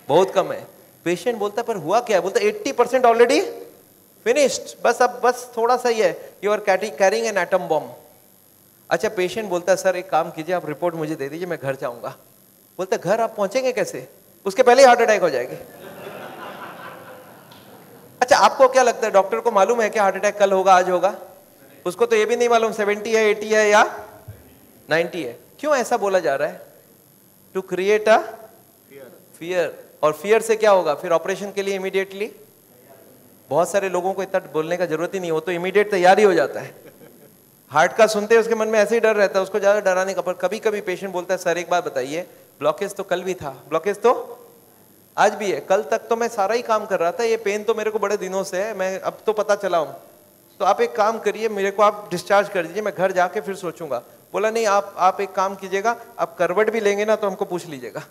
S3: बहुत कम है। पेशेंट बोलता है पर हुआ क्या? बोलता है 80% ऑलरेडी फिनिश्ड, बस अब बस थोड़ा सा ही है, you are carrying an atom bomb. अच्छा, पेशेंट बोलता है सर एक काम कीजिए, आप रिपोर्ट मुझे दे दीजिए, मैं घर जाऊंगा। बोलते घर आप पहुंचेंगे कैसे? उसके पहले ही हार्ट अटैक हो जाएगी। अच्छा, आपको क्या लगता है डॉक्टर को मालूम है कि हार्ट अटैक कल होगा आज होगा? उसको तो ये भी नहीं मालूम 70 है, 80 है या 90 है। क्यों ऐसा बोला जा रहा है? टू क्रिएट अ फियर, और फियर से क्या होगा फिर ऑपरेशन के लिए इमीडिएटली? बहुत सारे लोगों को इतना बोलने का जरूरत ही नहीं हो, तो इमीडिएट तैयारी हो जाता है। हार्ट का सुनते हैं उसके मन में ऐसे ही डर रहता है, उसको ज्यादा डराने का। पर कभी कभी पेशेंट बोलता है सर एक बात बताइए, ब्लॉकेज तो कल भी था, ब्लॉकेज तो आज भी है, कल तक तो मैं सारा ही काम कर रहा था, ये पेन तो मेरे को बड़े दिनों से है, मैं अब तो पता चला हूँ, तो आप एक काम करिए, मेरे को आप डिस्चार्ज कर दीजिए, मैं घर जाके फिर सोचूंगा। बोला नहीं, आप एक काम कीजिएगा, आप करवट भी लेंगे ना तो हमको पूछ लीजिएगा।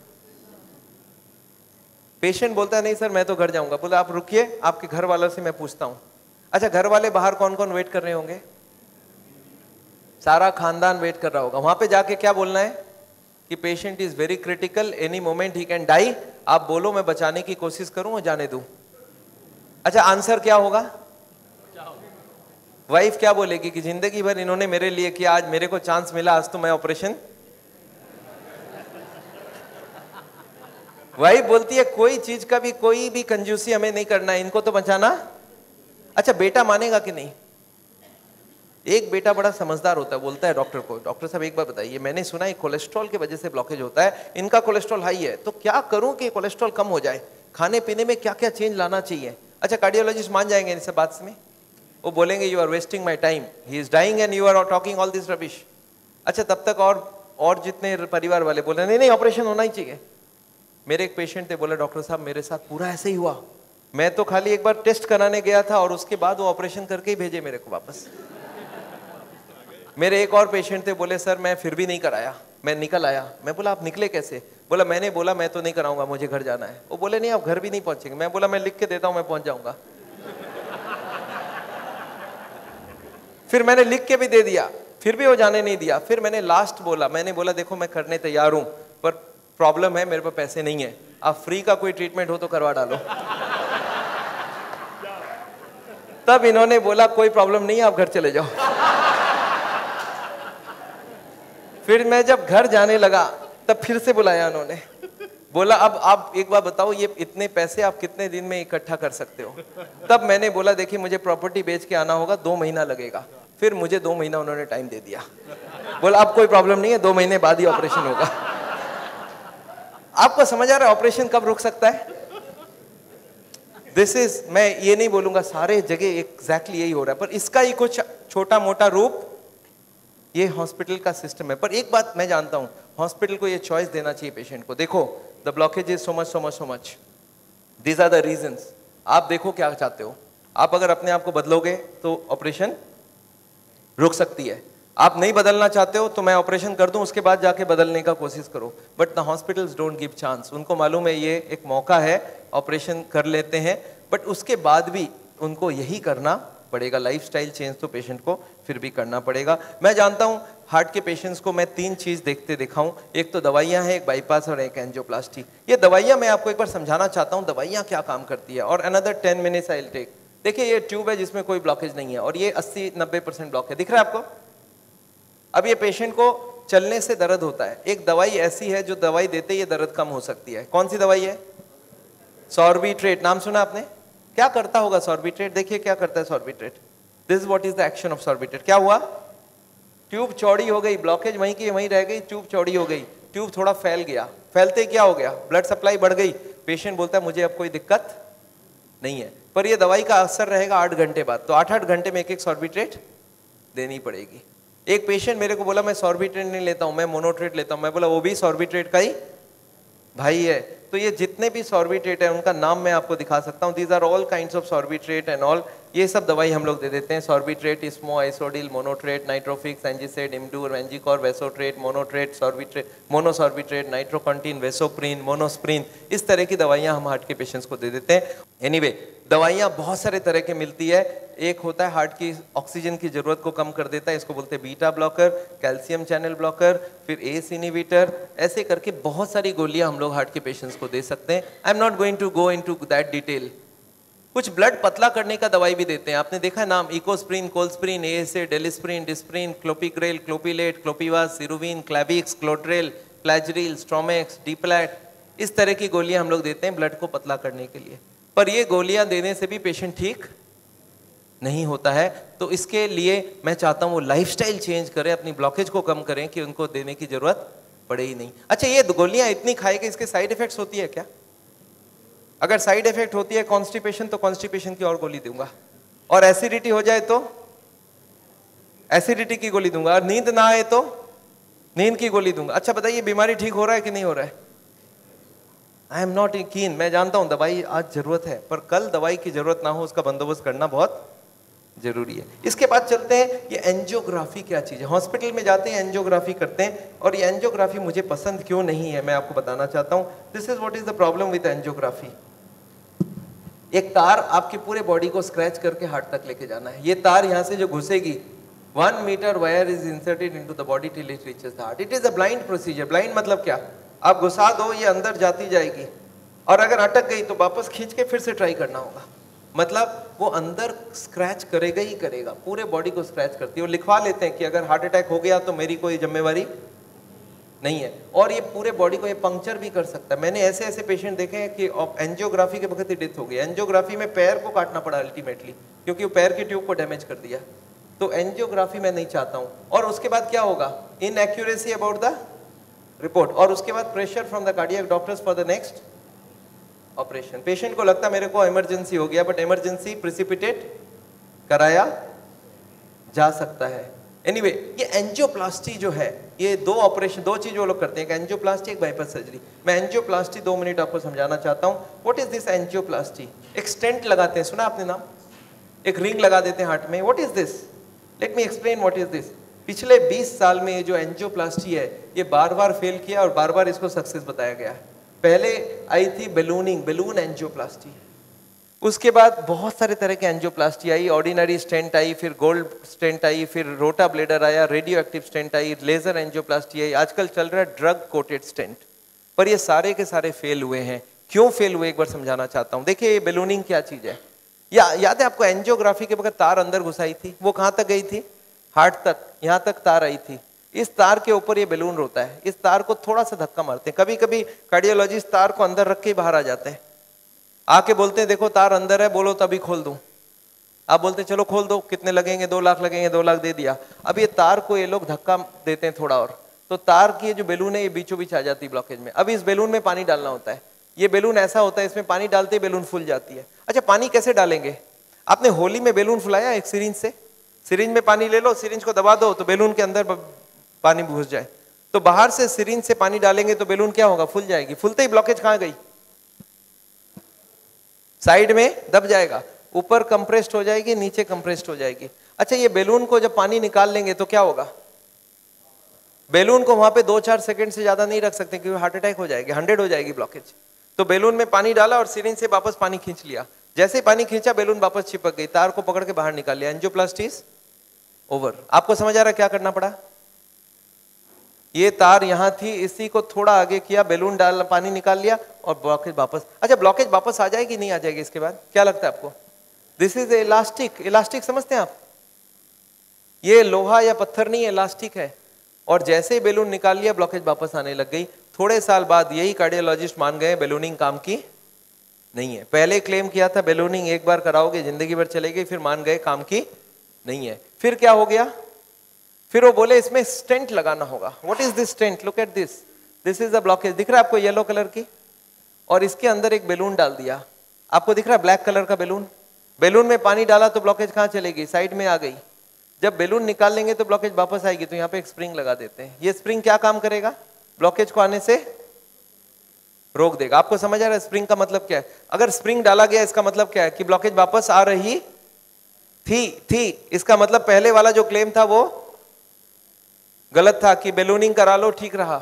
S3: पेशेंट बोलता है नहीं सर मैं तो घर जाऊंगा। बोला आप रुकिए, आपके घर वालों से मैं पूछता हूँ। अच्छा, घर वाले बाहर कौन कौन वेट कर रहे होंगे? सारा खानदान वेट कर रहा होगा। वहां पे जाके क्या बोलना है कि patient is very critical, any moment he can die. आप बोलो मैं बचाने की कोशिश करूं और जाने दूं। अच्छा, आंसर क्या होगा? वाइफ क्या बोलेगी कि जिंदगी भर इन्होंने मेरे लिए किया, आज मेरे को चांस मिला, आज तो मैं ऑपरेशन। वाइफ बोलती है कोई चीज का भी कोई भी कंजूसी हमें नहीं करना है, इनको तो बचाना। अच्छा, बेटा मानेगा कि नहीं? एक बेटा बड़ा समझदार होता है, बोलता है डॉक्टर को, डॉक्टर साहब एक बार बताइए, मैंने सुना है कोलेस्ट्रॉल की वजह से ब्लॉकेज होता है, इनका कोलेस्ट्रॉल हाई है, तो क्या करूं कि कोलेस्ट्रॉल कम हो जाए, खाने पीने में क्या क्या चेंज लाना चाहिए? अच्छा, कार्डियोलॉजिस्ट मान जाएंगे इन सब बात में? वो बोलेंगे you are wasting my time, he is dying and you are talking all this rubbish. अच्छा, तब तक और जितने परिवार वाले बोले नहीं नहीं ऑपरेशन होना ही चाहिए। मेरे एक पेशेंट थे, बोले डॉक्टर साहब मेरे साथ पूरा ऐसे ही हुआ, मैं तो खाली एक बार टेस्ट कराने गया था और उसके बाद वो ऑपरेशन करके ही भेजे मेरे को वापस। मेरे एक और पेशेंट थे, बोले सर मैं फिर भी नहीं कराया, मैं निकल आया। मैं बोला आप निकले कैसे? बोला मैंने बोला मैं तो नहीं कराऊंगा, मुझे घर जाना है। वो बोले नहीं आप घर भी नहीं पहुंचेंगे। मैं बोला मैं लिख के देता हूं, मैं पहुंच जाऊंगा। फिर मैंने लिख के भी दे दिया, फिर भी वो जाने नहीं दिया। फिर मैंने लास्ट बोला, मैंने बोला देखो मैं करने तैयार हूं, पर प्रॉब्लम है मेरे पास पैसे नहीं है, आप फ्री का कोई ट्रीटमेंट हो तो करवा डालो। तब इन्होंने बोला कोई प्रॉब्लम नहीं है, आप घर चले जाओ। फिर मैं जब घर जाने लगा तब फिर से बुलाया उन्होंने, बोला अब आप एक बार बताओ ये इतने पैसे आप कितने दिन में इकट्ठा कर सकते हो? तब मैंने बोला देखिए मुझे प्रॉपर्टी बेच के आना होगा, 2 महीना लगेगा। फिर मुझे 2 महीना उन्होंने टाइम दे दिया, बोला अब कोई प्रॉब्लम नहीं है, 2 महीने बाद ही ऑपरेशन होगा। आपको समझ आ रहा है ऑपरेशन कब रुक सकता है? दिस इज, मैं ये नहीं बोलूंगा सारे जगह एग्जैक्टली यही हो रहा है, पर इसका ही कुछ छोटा मोटा रूप ये हॉस्पिटल का सिस्टम है। पर एक बात मैं जानता हूं, हॉस्पिटल को ये चॉइस देना चाहिए पेशेंट को, देखो the blockage is so much so much so much, these are the reasons, आप देखो क्या चाहते हो। आप अगर अपने आप को बदलोगे तो ऑपरेशन रुक सकती है, आप नहीं बदलना चाहते हो तो मैं ऑपरेशन कर दूं, उसके बाद जाके बदलने का कोशिश करो। But the hospitals don't give chance, उनको मालूम है ये एक मौका है, ऑपरेशन कर लेते हैं, बट उसके बाद भी उनको यही करना पड़ेगा, लाइफस्टाइल चेंज तो पेशेंट को फिर भी करना पड़ेगा। मैं जानता हूं हार्ट के पेशेंट्स को मैं 3 चीज देखते दिखाऊं, एक तो दवाइयां हैं, एक बाईपास और एक एंजियोप्लास्टी। ये दवाइयां मैं आपको एक बार समझाना चाहता हूं दवाइयां क्या काम करती है, और another 10 minutes I will take. देखिए ये ट्यूब है जिसमें कोई ब्लॉकेज नहीं है और ये 80-90% ब्लॉक है, दिख रहा है आपको? अब ये पेशेंट को चलने से दर्द होता है, एक दवाई ऐसी है जो दवाई देते ही ये दर्द कम हो सकती है। कौन सी दवाई है? सॉर्बिट्रेट, नाम सुना आपने? क्या करता होगा सॉर्बिट्रेट? देखिए क्या करता है Sorbitrate, this is what is the action of Sorbitrate. क्या हुआ? ट्यूब चौड़ी हो गई, ब्लॉकेज वहीं की वहीं रह गई, ट्यूब चौड़ी हो गई, ट्यूब थोड़ा फैल गया, फैलते क्या हो गया? ब्लड सप्लाई बढ़ गई, पेशेंट बोलता है मुझे अब कोई दिक्कत नहीं है, पर ये दवाई का असर रहेगा 8 घंटे बाद, तो 8-8 घंटे में एक सॉर्बिट्रेट देनी पड़ेगी। एक पेशेंट मेरे को बोला मैं सॉर्बिट्रेट नहीं लेता हूं, मैं मोनोट्रेट लेता हूं। मैं बोला वो भी सॉर्बिट्रेट का ही भाई है। तो ये जितने भी सॉर्बिट्रेट है उनका नाम मैं आपको दिखा सकता हूं, these are all kinds of sorbitrate and all, ये सब दवाई हम लोग दे देते हैं। सॉर्बिट्रेट, इस्मो, आइसोडिल, मोनोट्रेट, नाइट्रोफिक्स, एंजिसेड, इमडूर, वेंजिकॉर, वेसोट्रेट, मोनोट्रेट, सॉर्बिट्रेट, मोनोसॉर्बिट्रेट, नाइट्रोकंटीन, वेसोप्रीन, मोनोस्प्रीन, इस तरह की दवाइयां हम हार्ट के पेशेंट्स को दे देते हैं। एनीवे दवाइयां बहुत सारे तरह के मिलती है, एक होता है हार्ट की ऑक्सीजन की जरूरत को कम कर देता है, इसको बोलते हैं beta blocker, calcium channel blocker, फिर एस इनहिबिटर, ऐसे करके बहुत सारी गोलियां हम लोग हार्ट के पेशेंट्स को दे सकते हैं। I am not going to go into that detail. कुछ ब्लड पतला करने का दवाई भी देते हैं, आपने देखा है नाम, Ecosprin, Colsprin, ASA, Delisprin, Disprin, Clopigrel, Clopilet, Clopivas, Ceruvin, Clavix, Clotrel, Plagril, Stromex, Deplatt, इस तरह की गोलियां हम लोग देते हैं ब्लड को पतला करने के लिए। पर ये गोलियां देने से भी पेशेंट ठीक नहीं होता है, तो इसके लिए मैं चाहता हूं वो लाइफस्टाइल चेंज करें, अपनी ब्लॉकेज को कम करें कि उनको देने की जरूरत पड़े ही नहीं। अच्छा, ये गोलियां इतनी खाएगी, इसके साइड इफेक्ट्स होती है क्या? अगर साइड इफेक्ट होती है कॉन्स्टिपेशन, तो कॉन्स्टिपेशन की और गोली दूंगा, और एसिडिटी हो जाए तो एसिडिटी की गोली दूंगा, और नींद ना आए तो नींद की गोली दूंगा। अच्छा बताइए, बीमारी ठीक हो रहा है कि नहीं हो रहा है? आई एम नॉट कीन, मैं जानता हूं दवाई आज जरूरत है, पर कल दवाई की जरूरत ना हो उसका बंदोबस्त करना बहुत जरूरी है। इसके बाद चलते हैं, ये एंजियोग्राफी क्या चीज है। हॉस्पिटल में जाते हैं, एंजियोग्राफी करते हैं, और ये एंजियोग्राफी मुझे पसंद क्यों नहीं है मैं आपको बताना चाहता हूं। This is what is the problem with angiography. एक तार आपकी पूरे बॉडी को स्क्रैच करके हार्ट तक लेके जाना है। ये तार यहां से जो घुसेगी, 1 metre wire is inserted into the body till it reaches the heart. It is a blind procedure. Blind मतलब क्या? आप घुसा दो, ये अंदर जाती जाएगी, और अगर अटक गई तो वापस खींच के फिर से ट्राई करना होगा। मतलब वो अंदर स्क्रैच करेगा ही करेगा, पूरे बॉडी को स्क्रैच करती है। वो लिखवा लेते हैं कि अगर हार्ट अटैक हो गया तो मेरी कोई जिम्मेवारी नहीं है, और ये पूरे बॉडी को ये पंक्चर भी कर सकता है। मैंने ऐसे ऐसे पेशेंट देखे हैं कि एंजियोग्राफी के वक्त ही डेथ हो गई। एंजियोग्राफी में पैर को काटना पड़ा अल्टीमेटली, क्योंकि वो पैर की ट्यूब को डैमेज कर दिया। तो एंजियोग्राफी मैं नहीं चाहता हूँ। और उसके बाद क्या होगा? इनएक्यूरेसी अबाउट द रिपोर्ट, और उसके बाद pressure from the cardiac doctors for the next operation. Patient को लगता मेरे को इमरजेंसी हो गया, बट इमरजेंसी प्रिसिपिटेट कराया जा सकता है। एनीवे, ये एंजियोप्लास्टी जो है, ये दो ऑपरेशन, दो चीज वो लोग करते हैं, एक एंजियोप्लास्टी, एक बाईपास सर्जरी। मैं एंजियोप्लास्टी 2 मिनट आपको समझाना चाहता हूँ। What is this angioplasty? एक स्टेंट लगाते हैं, सुना आपने नाम? एक रिंग लगा देते हैं हार्ट में। What is this? Let me explain what is this. पिछले 20 साल में ये जो एंजियोप्लास्टी है, ये बार बार फेल किया और बार बार इसको सक्सेस बताया गया है। पहले आई थी बैलूनिंग, बैलून एंजियोप्लास्टी। उसके बाद बहुत सारे तरह के एंजियोप्लास्टी आई, ऑर्डिनरी स्टेंट आई, फिर गोल्ड स्टेंट आई, फिर रोटा ब्लेडर आया, रेडियो एक्टिव स्टेंट आई, लेजर एंजियोप्लास्टी आई, आजकल चल रहा है ड्रग कोटेड स्टेंट। पर ये सारे के सारे फेल हुए हैं। क्यों फेल हुए एक बार समझाना चाहता हूँ। देखिए, ये बैलूनिंग क्या चीज है, याद है आपको? एंजियोग्राफी के वक्त तार अंदर घुसाई थी, वो कहाँ तक गई थी? हार्ट तक, यहाँ तक तार आई थी। इस तार के ऊपर ये बैलून होता है। इस तार को थोड़ा सा धक्का मारते हैं। कभी कभी कार्डियोलॉजिस्ट तार को अंदर रख के बाहर आ जाते हैं, आके बोलते हैं देखो तार अंदर है, बोलो तभी खोल दूं। आप बोलते हैं चलो खोल दो, कितने लगेंगे? 2 लाख लगेंगे। 2 लाख दे दिया। अब ये तार को ये लोग धक्का देते हैं थोड़ा और, तो तार की जो बैलून है ये बीचों बीच आ जाती है ब्लॉकेज में। अब इस बैलून में पानी डालना होता है। ये बैलून ऐसा होता है, इसमें पानी डालते ही बैलून फूल जाती है। अच्छा, पानी कैसे डालेंगे? आपने होली में बैलून फुलाया एक सिरिंज से? सिरिंज में पानी ले लो, सिरिंज को दबा दो तो बैलून के अंदर पानी घुस जाए। तो बाहर से सिरिंज से पानी डालेंगे तो बैलून क्या होगा? फूल जाएगी। फूलते ही ब्लॉकेज कहां गई? साइड में दब जाएगा, ऊपर कंप्रेस्ड हो जाएगी, नीचे कंप्रेस्ड हो जाएगी। अच्छा, ये बैलून को जब पानी निकाल लेंगे तो क्या होगा? बैलून को वहां पे 2-4 सेकंड से ज्यादा नहीं रख सकते, क्योंकि हार्ट अटैक हो जाएगी, 100 हो जाएगी ब्लॉकेज। तो बैलून में पानी डाला और सिरिंज से वापस पानी खींच लिया। जैसे ही पानी खींचा, बैलून वापस चिपक गई, तार को पकड़ के बाहर निकाल लिया। Angioplasty is over. आपको समझ आ रहा है क्या करना पड़ा? ये तार यहां थी, इसी को थोड़ा आगे किया, बैलून डाल, पानी निकाल लिया और ब्लॉकेज वापस। अच्छा, ब्लॉकेज वापस आ जाएगी नहीं आ जाएगी इसके बाद? क्या लगता है आपको? This is elastic. इलास्टिक समझते हैं आप? ये लोहा या पत्थर नहीं है, इलास्टिक है। और जैसे ही बैलून निकाल लिया, ब्लॉकेज वापस आने लग गई। थोड़े साल बाद यही कार्डियोलॉजिस्ट मान गए बैलूनिंग काम की नहीं है। पहले क्लेम किया था बैलूनिंग एक बार कराओगे जिंदगी भर चलेगी, फिर मान गए काम की नहीं है। फिर क्या हो गया? फिर वो बोले इसमें स्टेंट लगाना होगा। What is this stent? Look at this, this is the blockage. दिख रहा है आपको येलो कलर की? और इसके अंदर एक बैलून डाल दिया। आपको दिख रहा है ब्लैक कलर का बैलून? बैलून में पानी डाला तो ब्लॉकेज कहाँ चलेगी? साइड में आ गई। जब बैलून निकाल लेंगे तो ब्लॉकेज वापस आएगी। तो यहाँ पे एक स्प्रिंग लगा देते हैं। ये स्प्रिंग क्या काम करेगा? ब्लॉकेज को आने से रोक देगा। आपको समझ आ रहा है स्प्रिंग का मतलब क्या है? अगर स्प्रिंग डाला गया, इसका मतलब क्या है? कि ब्लॉकेज वापस आ रही थी। इसका मतलब पहले वाला जो क्लेम था वो गलत था कि बैलूनिंग करा लो ठीक रहा।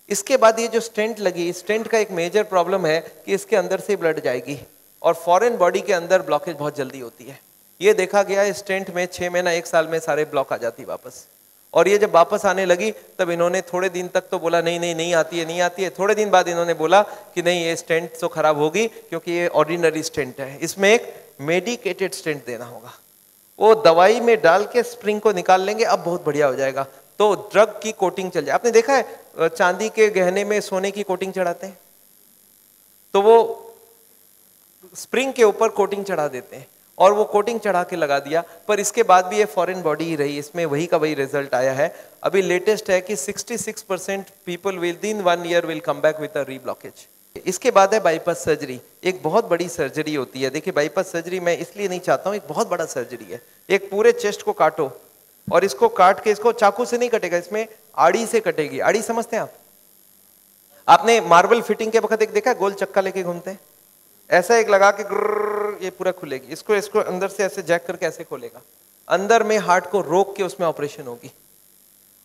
S3: इसके बाद ये जो स्टेंट लगी, स्टेंट का एक मेजर प्रॉब्लम है कि इसके अंदर से ब्लड जाएगी और फॉरेन बॉडी के अंदर ब्लॉकेज बहुत जल्दी होती है। ये देखा गया है स्टेंट में 6 महीना 1 साल में सारे ब्लॉक आ जाती वापस। और ये जब वापस आने लगी तब इन्होंने थोड़े दिन तक तो बोला नहीं आती है। थोड़े दिन बाद इन्होंने बोला कि नहीं, ये स्टेंट तो खराब होगी क्योंकि ये ऑर्डिनरी स्टेंट है, इसमें एक मेडिकेटेड स्टेंट देना होगा। वो दवाई में डाल के स्प्रिंग को निकाल लेंगे, अब बहुत बढ़िया हो जाएगा। तो ड्रग की कोटिंग चल जाए। आपने देखा है चांदी के गहने में सोने की कोटिंग चढ़ाते हैं, तो वो स्प्रिंग के ऊपर कोटिंग चढ़ा देते हैं और वो कोटिंग चढ़ा के लगा दिया, पर इसके बाद भी ये फॉरेन बॉडी ही रही, इसमें वही का वही रिजल्ट आया है। अभी लेटेस्ट है कि 66% people with in 1 year will come back with a reblockage. इसके बाद है बाईपास सर्जरी, एक बहुत बड़ी सर्जरी होती है। देखिए बाईपास सर्जरी मैं इसलिए नहीं चाहता हूँ, एक बहुत बड़ा सर्जरी है। एक पूरे चेस्ट को काटो और इसको काट के, इसको चाकू से नहीं कटेगा, इसमें आड़ी से कटेगी। आड़ी समझते हैं आप? आपने मार्बल फिटिंग के वक्त एक देखा, गोल चक्का लेके घूमते हैं, ऐसा एक लगा के ये पूरा खुलेगी, इसको अंदर से ऐसे जैक करके ऐसे खोलेगा, अंदर में हार्ट को रोक के उसमें ऑपरेशन होगी।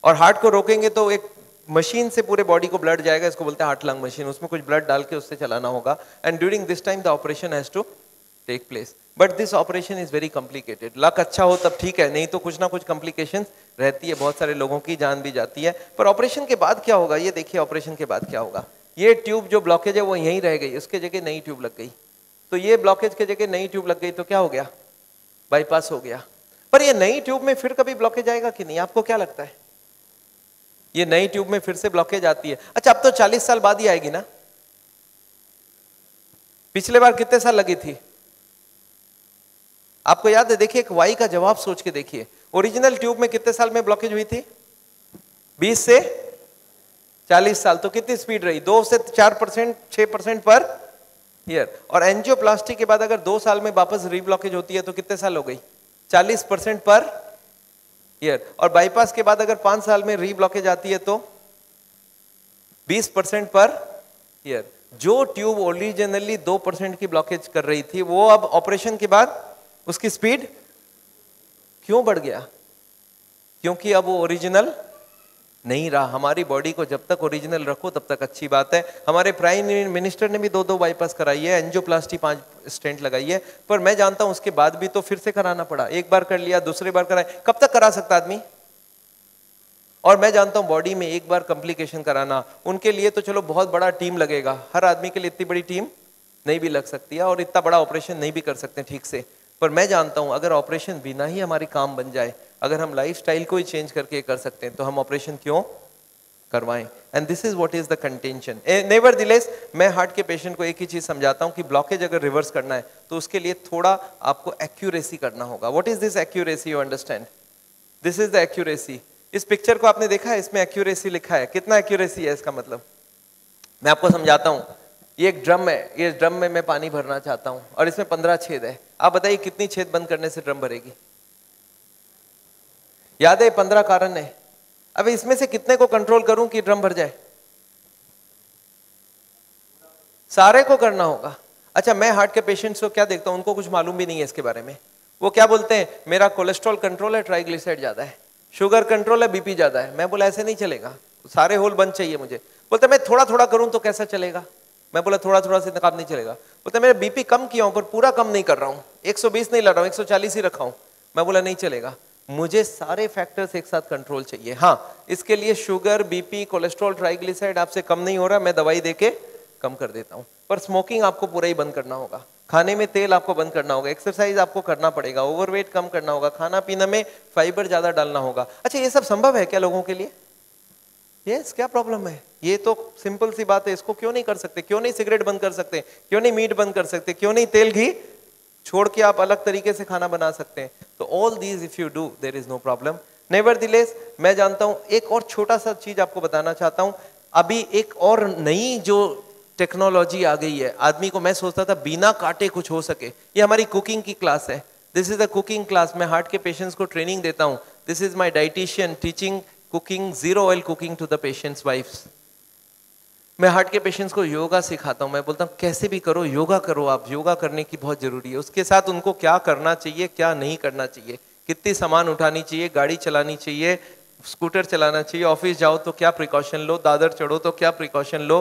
S3: और हार्ट को रोकेंगे तो एक मशीन से पूरे बॉडी को ब्लड जाएगा, इसको बोलते हैं हार्ट लंग मशीन, उसमें कुछ ब्लड डाल के उससे चलाना होगा। And during this time the operation has to take place, but this operation is very complicated. Luck अच्छा हो तब ठीक है, नहीं तो कुछ ना कुछ कॉम्प्लिकेशंस रहती है, बहुत सारे लोगों की जान भी जाती है। पर ऑपरेशन के बाद क्या होगा, ये देखिए ऑपरेशन के बाद क्या होगा। ये ट्यूब जो ब्लॉकेज है वो यहीं रह गई, उसके जगह नई ट्यूब लग गई। तो ये ब्लॉकेज के जगह नई ट्यूब लग गई तो क्या हो गया, बाईपास हो गया। पर ये नई ट्यूब में फिर कभी ब्लॉकेज आएगा कि नहीं, आपको क्या लगता है? ये नई ट्यूब में फिर से ब्लॉकेज आती है। अच्छा अब तो 40 साल बाद ही आएगी ना, पिछले बार कितने साल लगी थी आपको याद है? देखिए एक वाई का जवाब सोच के देखिए, ओरिजिनल ट्यूब में कितने साल में ब्लॉकेज हुई थी? 20 से 40 साल। तो कितनी स्पीड रही? 2 से 4%, 6% पर ईयर। और एंजियोप्लास्टी के बाद अगर 2 साल में वापस रीब्लॉकेज होती है तो कितने साल हो गई? 40% पर ईयर। और बाईपास के बाद अगर 5 साल में रीब्लॉकेज आती है तो 20% पर ईयर। जो ट्यूब ओरिजिनली 2% की ब्लॉकेज कर रही थी वो अब ऑपरेशन के बाद उसकी स्पीड क्यों बढ़ गया? क्योंकि अब वो ओरिजिनल नहीं रहा। हमारी बॉडी को जब तक ओरिजिनल रखो तब तक अच्छी बात है। हमारे प्राइम मिनिस्टर ने भी 2 बाईपास कराई है, एंजियोप्लास्टी 5 स्टेंट लगाई है, पर मैं जानता हूं उसके बाद भी तो फिर से कराना पड़ा। एक बार कर लिया, दूसरी बार कराए, कब तक करा सकता आदमी? और मैं जानता हूं बॉडी में एक बार कॉम्प्लिकेशन कराना, उनके लिए तो चलो बहुत बड़ा टीम लगेगा, हर आदमी के लिए इतनी बड़ी टीम नहीं भी लग सकती है और इतना बड़ा ऑपरेशन नहीं भी कर सकते ठीक से। पर मैं जानता हूं अगर ऑपरेशन बिना ही हमारी काम बन जाए, अगर हम लाइफस्टाइल को ही चेंज करके कर सकते हैं तो हम ऑपरेशन क्यों करवाएं? And this is what is the contention. Nevertheless मैं हार्ट के पेशेंट को एक ही चीज समझाता हूं कि ब्लॉकेज अगर रिवर्स करना है तो उसके लिए थोड़ा आपको एक्यूरेसी करना होगा। What is this accuracy? You understand? This is the accuracy. इस पिक्चर को आपने देखा है, इसमें एक्यूरेसी लिखा है, कितना एक्यूरेसी है इसका मतलब? मैं आपको समझाता हूं। ये एक ड्रम है, ये ड्रम में मैं पानी भरना चाहता हूं और इसमें 15 छेद है। आप बताइए कितनी छेद बंद करने से ड्रम भरेगी? याद है 15 कारण है। अब इसमें से कितने को कंट्रोल करूं कि ड्रम भर जाए? सारे को करना होगा। अच्छा मैं हार्ट के पेशेंट्स को क्या देखता हूं, उनको कुछ मालूम भी नहीं है इसके बारे में। वो क्या बोलते हैं, मेरा कोलेस्ट्रॉल कंट्रोल है, ट्राइग्लिसराइड ज्यादा है, शुगर कंट्रोल है, बीपी ज्यादा है। मैं बोला ऐसे नहीं चलेगा, सारे होल बंद चाहिए मुझे। बोलते मैं थोड़ा थोड़ा करूं तो कैसा चलेगा? मैं बोला थोड़ा थोड़ा से काम नहीं चलेगा। बोलते मेरा बीपी कम किया हूं पर पूरा कम नहीं कर रहा हूं, 120 नहीं ला रहा हूं, 140 ही रखा हूं। मैं बोला नहीं चलेगा, मुझे सारे फैक्टर्स एक साथ कंट्रोल चाहिए। हाँ इसके लिए शुगर, बीपी, कोलेस्ट्रॉल, ट्राइग्लिसराइड आपसे कम नहीं हो रहा, मैं दवाई देके कम कर देता हूं। पर स्मोकिंग आपको पूरा ही बंद करना होगा, खाने में तेल आपको बंद करना होगा, एक्सरसाइज आपको करना पड़ेगा, ओवरवेट कम करना होगा, खाना पीना में फाइबर ज्यादा डालना होगा। अच्छा ये सब संभव है क्या लोगों के लिए? यस, क्या प्रॉब्लम है? ये तो सिंपल सी बात है, इसको क्यों नहीं कर सकते? क्यों नहीं सिगरेट बंद कर सकते? क्यों नहीं मीट बंद कर सकते? क्यों नहीं तेल घी छोड़ के आप अलग तरीके से खाना बना सकते हैं? तो all these if you do there is no problem. Nevertheless मैं जानता हूं, एक और छोटा सा चीज आपको बताना चाहता हूं। अभी एक और नई जो टेक्नोलॉजी आ गई है, आदमी को मैं सोचता था बिना काटे कुछ हो सके। ये हमारी कुकिंग की क्लास है, this is a cooking class. मैं हार्ट के पेशेंट्स को ट्रेनिंग देता हूं। This is my dietitian teaching cooking, zero oil cooking to the patients wives. मैं हार्ट के पेशेंट्स को योगा सिखाता हूं। मैं बोलता हूं कैसे भी करो, योगा करो, आप योगा करने की बहुत जरूरी है। उसके साथ उनको क्या करना चाहिए, क्या नहीं करना चाहिए, कितनी सामान उठानी चाहिए, गाड़ी चलानी चाहिए, स्कूटर चलाना चाहिए, ऑफिस जाओ तो क्या प्रिकॉशन लो, दादर चढ़ो तो क्या प्रिकॉशन लो,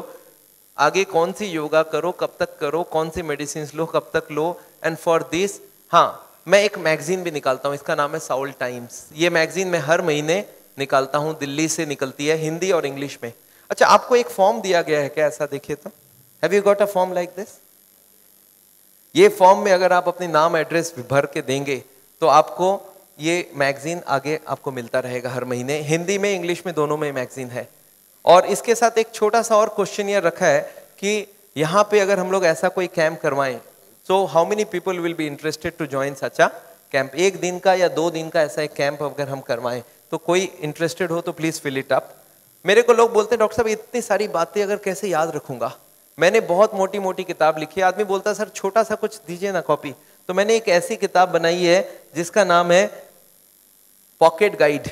S3: आगे कौन सी योगा करो, कब तक करो, कौन सी मेडिसिन लो, कब तक लो। एंड फॉर दिस हाँ मैं एक मैगजीन भी निकालता हूँ, इसका नाम है साउल टाइम्स। ये मैगजीन मैं हर महीने निकालता हूँ, दिल्ली से निकलती है, हिंदी और इंग्लिश में। अच्छा आपको एक फॉर्म दिया गया है क्या? ऐसा देखिए तो, have you got a form like this? ये फॉर्म में अगर आप अपनी नाम एड्रेस भर के देंगे तो आपको ये मैगजीन आगे आपको मिलता रहेगा हर महीने। हिंदी में इंग्लिश में दोनों में मैगजीन है। और इसके साथ एक छोटा सा और क्वेश्चनियर रखा है कि यहाँ पे अगर हम लोग ऐसा कोई कैंप करवाएं, So how many people will be interested to join such a camp? एक दिन का या 2 दिन का ऐसा एक कैंप अगर हम करवाएं तो कोई इंटरेस्टेड हो तो प्लीज फिल इट अप। मेरे को लोग बोलते हैं डॉक्टर साहब इतनी सारी बातें अगर कैसे याद रखूंगा, मैंने बहुत मोटी मोटी किताब लिखी है। आदमी बोलता है सर छोटा सा कुछ दीजिए ना कॉपी, तो मैंने एक ऐसी किताब बनाई है जिसका नाम है पॉकेट गाइड।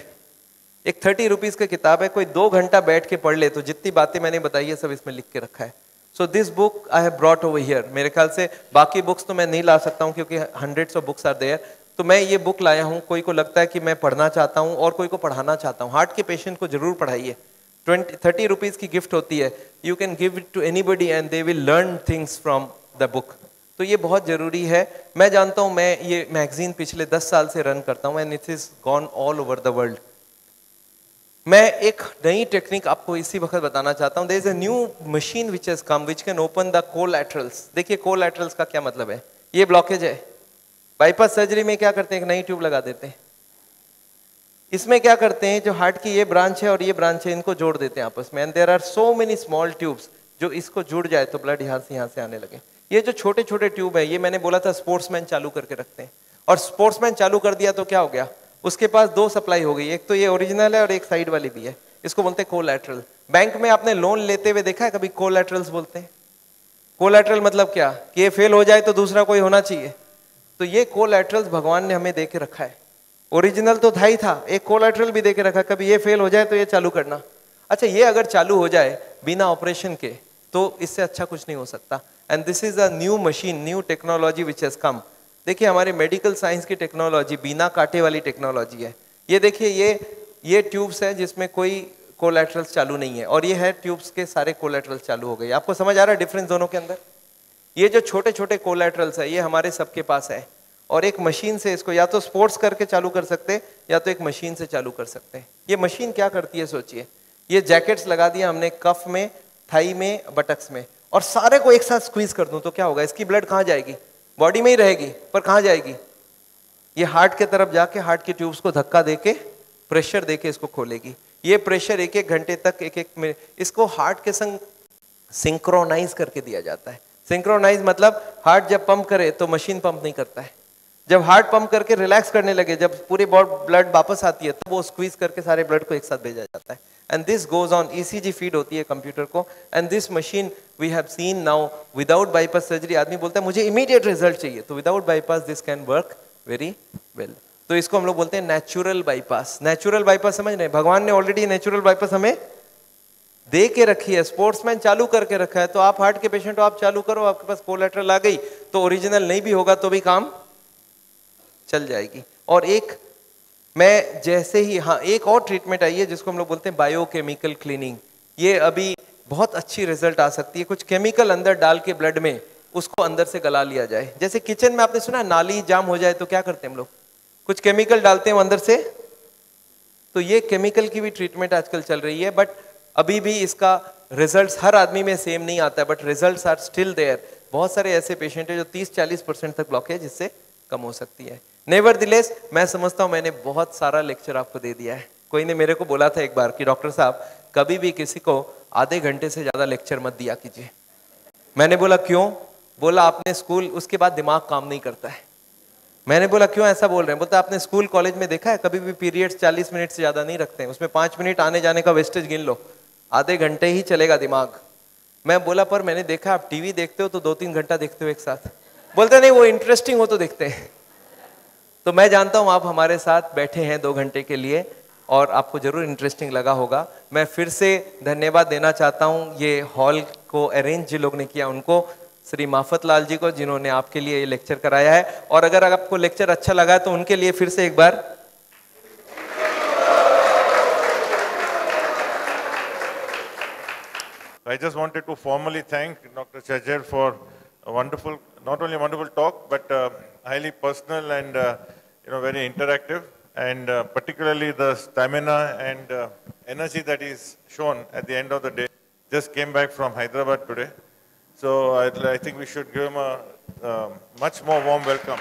S3: एक 30 रुपीज की किताब है, कोई 2 घंटा बैठ के पढ़ ले तो जितनी बातें मैंने बताई है सब इसमें लिख के रखा है। So this book I have brought over here. मेरे ख्याल से बाकी बुक्स तो मैं नहीं ला सकता हूँ क्योंकि hundreds of books are there, तो मैं ये बुक लाया हूँ। कोई को लगता है कि मैं पढ़ना चाहता हूँ और कोई को पढ़ाना चाहता हूँ, हार्ट के पेशेंट को जरूर पढ़ाइए। 30 रुपीज की गिफ्ट होती है, you can give it to anybody and they will learn things from the book. तो ये बहुत जरूरी है। मैं जानता हूँ, मैं ये मैगजीन पिछले 10 साल से रन करता हूँ and it is gone all over the world. मैं एक नई टेक्निक आपको इसी वक्त बताना चाहता हूँ। There is a new machine which has come which can open the collaterals. देखिए कोलैटरल्स का क्या मतलब है, ये ब्लॉकेज है। बाईपास सर्जरी में क्या करते हैं, एक नई ट्यूब लगा देते हैं। इसमें क्या करते हैं, जो हार्ट की ये ब्रांच है और ये ब्रांच है, इनको जोड़ देते हैं आपस में and there are so many small tubes, जो इसको जुड़ जाए तो ब्लड यहाँ से आने लगे। ये जो छोटे छोटे ट्यूब है, ये मैंने बोला था स्पोर्ट्समैन चालू करके रखते हैं, और स्पोर्ट्समैन चालू कर दिया तो क्या हो गया, उसके पास 2 सप्लाई हो गई, एक तो ये ओरिजिनल है और एक साइड वाली भी है। इसको बोलते हैं कोलैटरल। बैंक में आपने लोन लेते हुए देखा है कभी कोलैटरल्स बोलते हैं? कोलैटरल मतलब क्या, कि ये फेल हो जाए तो दूसरा कोई होना चाहिए। तो ये कोलैटरल्स भगवान ने हमें दे के रखा है। ओरिजिनल तो था ही था, एक कोलैटरल भी दे के रखा, कभी ये फेल हो जाए तो ये चालू करना। अच्छा, ये अगर चालू हो जाए बिना ऑपरेशन के तो इससे अच्छा कुछ नहीं हो सकता। And this is a new machine, new technology which has कम। देखिए हमारे मेडिकल साइंस की टेक्नोलॉजी बिना कांटे वाली टेक्नोलॉजी है। ये देखिए ये ट्यूब्स है जिसमें कोई कोलैटरल्स चालू नहीं है, और ये है ट्यूब्स के सारे कोलैटरल्स चालू हो गए। आपको समझ आ रहा है डिफरेंस दोनों के अंदर? ये जो छोटे छोटे कोलैटरल्स है ये हमारे सबके पास है, और एक मशीन से इसको या तो स्पोर्ट्स करके चालू कर सकते हैं या तो एक मशीन से चालू कर सकते हैं। ये मशीन क्या करती है सोचिए, ये जैकेट्स लगा दिया हमने कफ में, थाई में, बटक्स में, और सारे को एक साथ स्क्वीज कर दूं तो क्या होगा, इसकी ब्लड कहाँ जाएगी, बॉडी में ही रहेगी, पर कहाँ जाएगी, ये हार्ट के तरफ जाके हार्ट की ट्यूब्स को धक्का देके प्रेशर देके इसको खोलेगी। ये प्रेशर 1-1 घंटे तक, 1-1 मिनट, इसको हार्ट के संग सिंक्रोनाइज करके दिया जाता है। सिंक्रोनाइज मतलब हार्ट जब पंप करे तो मशीन पंप नहीं करता है, जब हार्ट पंप करके रिलैक्स करने लगे, जब पूरी ब्लड वापस आती है तो वो स्क्वीज करके सारे ब्लड को एक साथ भेजा जाता है। And this goes on, ECG feed होती है कंप्यूटर को, and this machine we have seen now without bypass surgery. आदमी बोलता है मुझे इमीडिएट रिजल्ट चाहिए, तो without bypass this can work very well. तो इसको हम लोग बोलते हैं नेचुरल बाईपास। नेचुरल बाईपास समझ रहे हैं, भगवान ने ऑलरेडी नेचुरल बाईपास हमें दे के रखी है, स्पोर्ट्समैन चालू करके रखा है। तो आप हार्ट के पेशेंट हो, आप चालू करो, आपके पास कोलैटरल आ गई तो ओरिजिनल नहीं भी होगा तो भी काम चल जाएगी। और एक मैं जैसे ही, हाँ एक और ट्रीटमेंट आई है जिसको हम लोग बोलते हैं बायोकेमिकल क्लीनिंग। ये अभी बहुत अच्छी रिजल्ट आ सकती है, कुछ केमिकल अंदर डाल के ब्लड में उसको अंदर से गला लिया जाए। जैसे किचन में आपने सुना नाली जाम हो जाए तो क्या करते हैं हम लोग, कुछ केमिकल डालते हैं वो अंदर से, तो ये केमिकल की भी ट्रीटमेंट आजकल चल रही है। बट अभी भी इसका रिजल्ट हर आदमी में सेम नहीं आता है, but results are still there. बहुत सारे ऐसे पेशेंट है जो 30-40% तक ब्लॉकेज इससे कम हो सकती है। नेवरदिलेस मैं समझता हूँ मैंने बहुत सारा लेक्चर आपको दे दिया है। कोई ने मेरे को बोला था एक बार कि डॉक्टर साहब कभी भी किसी को आधे घंटे से ज्यादा लेक्चर मत दिया कीजिए। मैंने बोला क्यों? बोला आपने स्कूल, उसके बाद दिमाग काम नहीं करता है। मैंने बोला क्यों ऐसा बोल रहे हैं? बोलता आपने स्कूल कॉलेज में देखा है कभी भी पीरियड्स 40 मिनट से ज्यादा नहीं रखते हैं, उसमें 5 मिनट आने जाने का वेस्टेज गिन लो, आधे घंटे ही चलेगा दिमाग। मैं बोला पर मैंने देखा आप टीवी देखते हो तो 2-3 घंटा देखते हो एक साथ। बोलते नहीं वो इंटरेस्टिंग हो तो देखते हैं। तो मैं जानता हूं आप हमारे साथ बैठे हैं 2 घंटे के लिए और आपको जरूर इंटरेस्टिंग लगा होगा। मैं फिर से धन्यवाद देना चाहता हूं ये हॉल को अरेंज जिन लोग ने किया उनको, श्री माफत लाल जी को जिन्होंने आपके लिए ये लेक्चर कराया है। और अगर आपको लेक्चर अच्छा लगा तो उनके लिए फिर से एक बार
S2: I just wanted to formally thank Dr. Chajjar for a wonderful, not only a wonderful talk, but highly personal and very interactive, and particularly the stamina and energy that is shown at the end of the day. Just came back from Hyderabad today, so I think we should give him a much more warm welcome.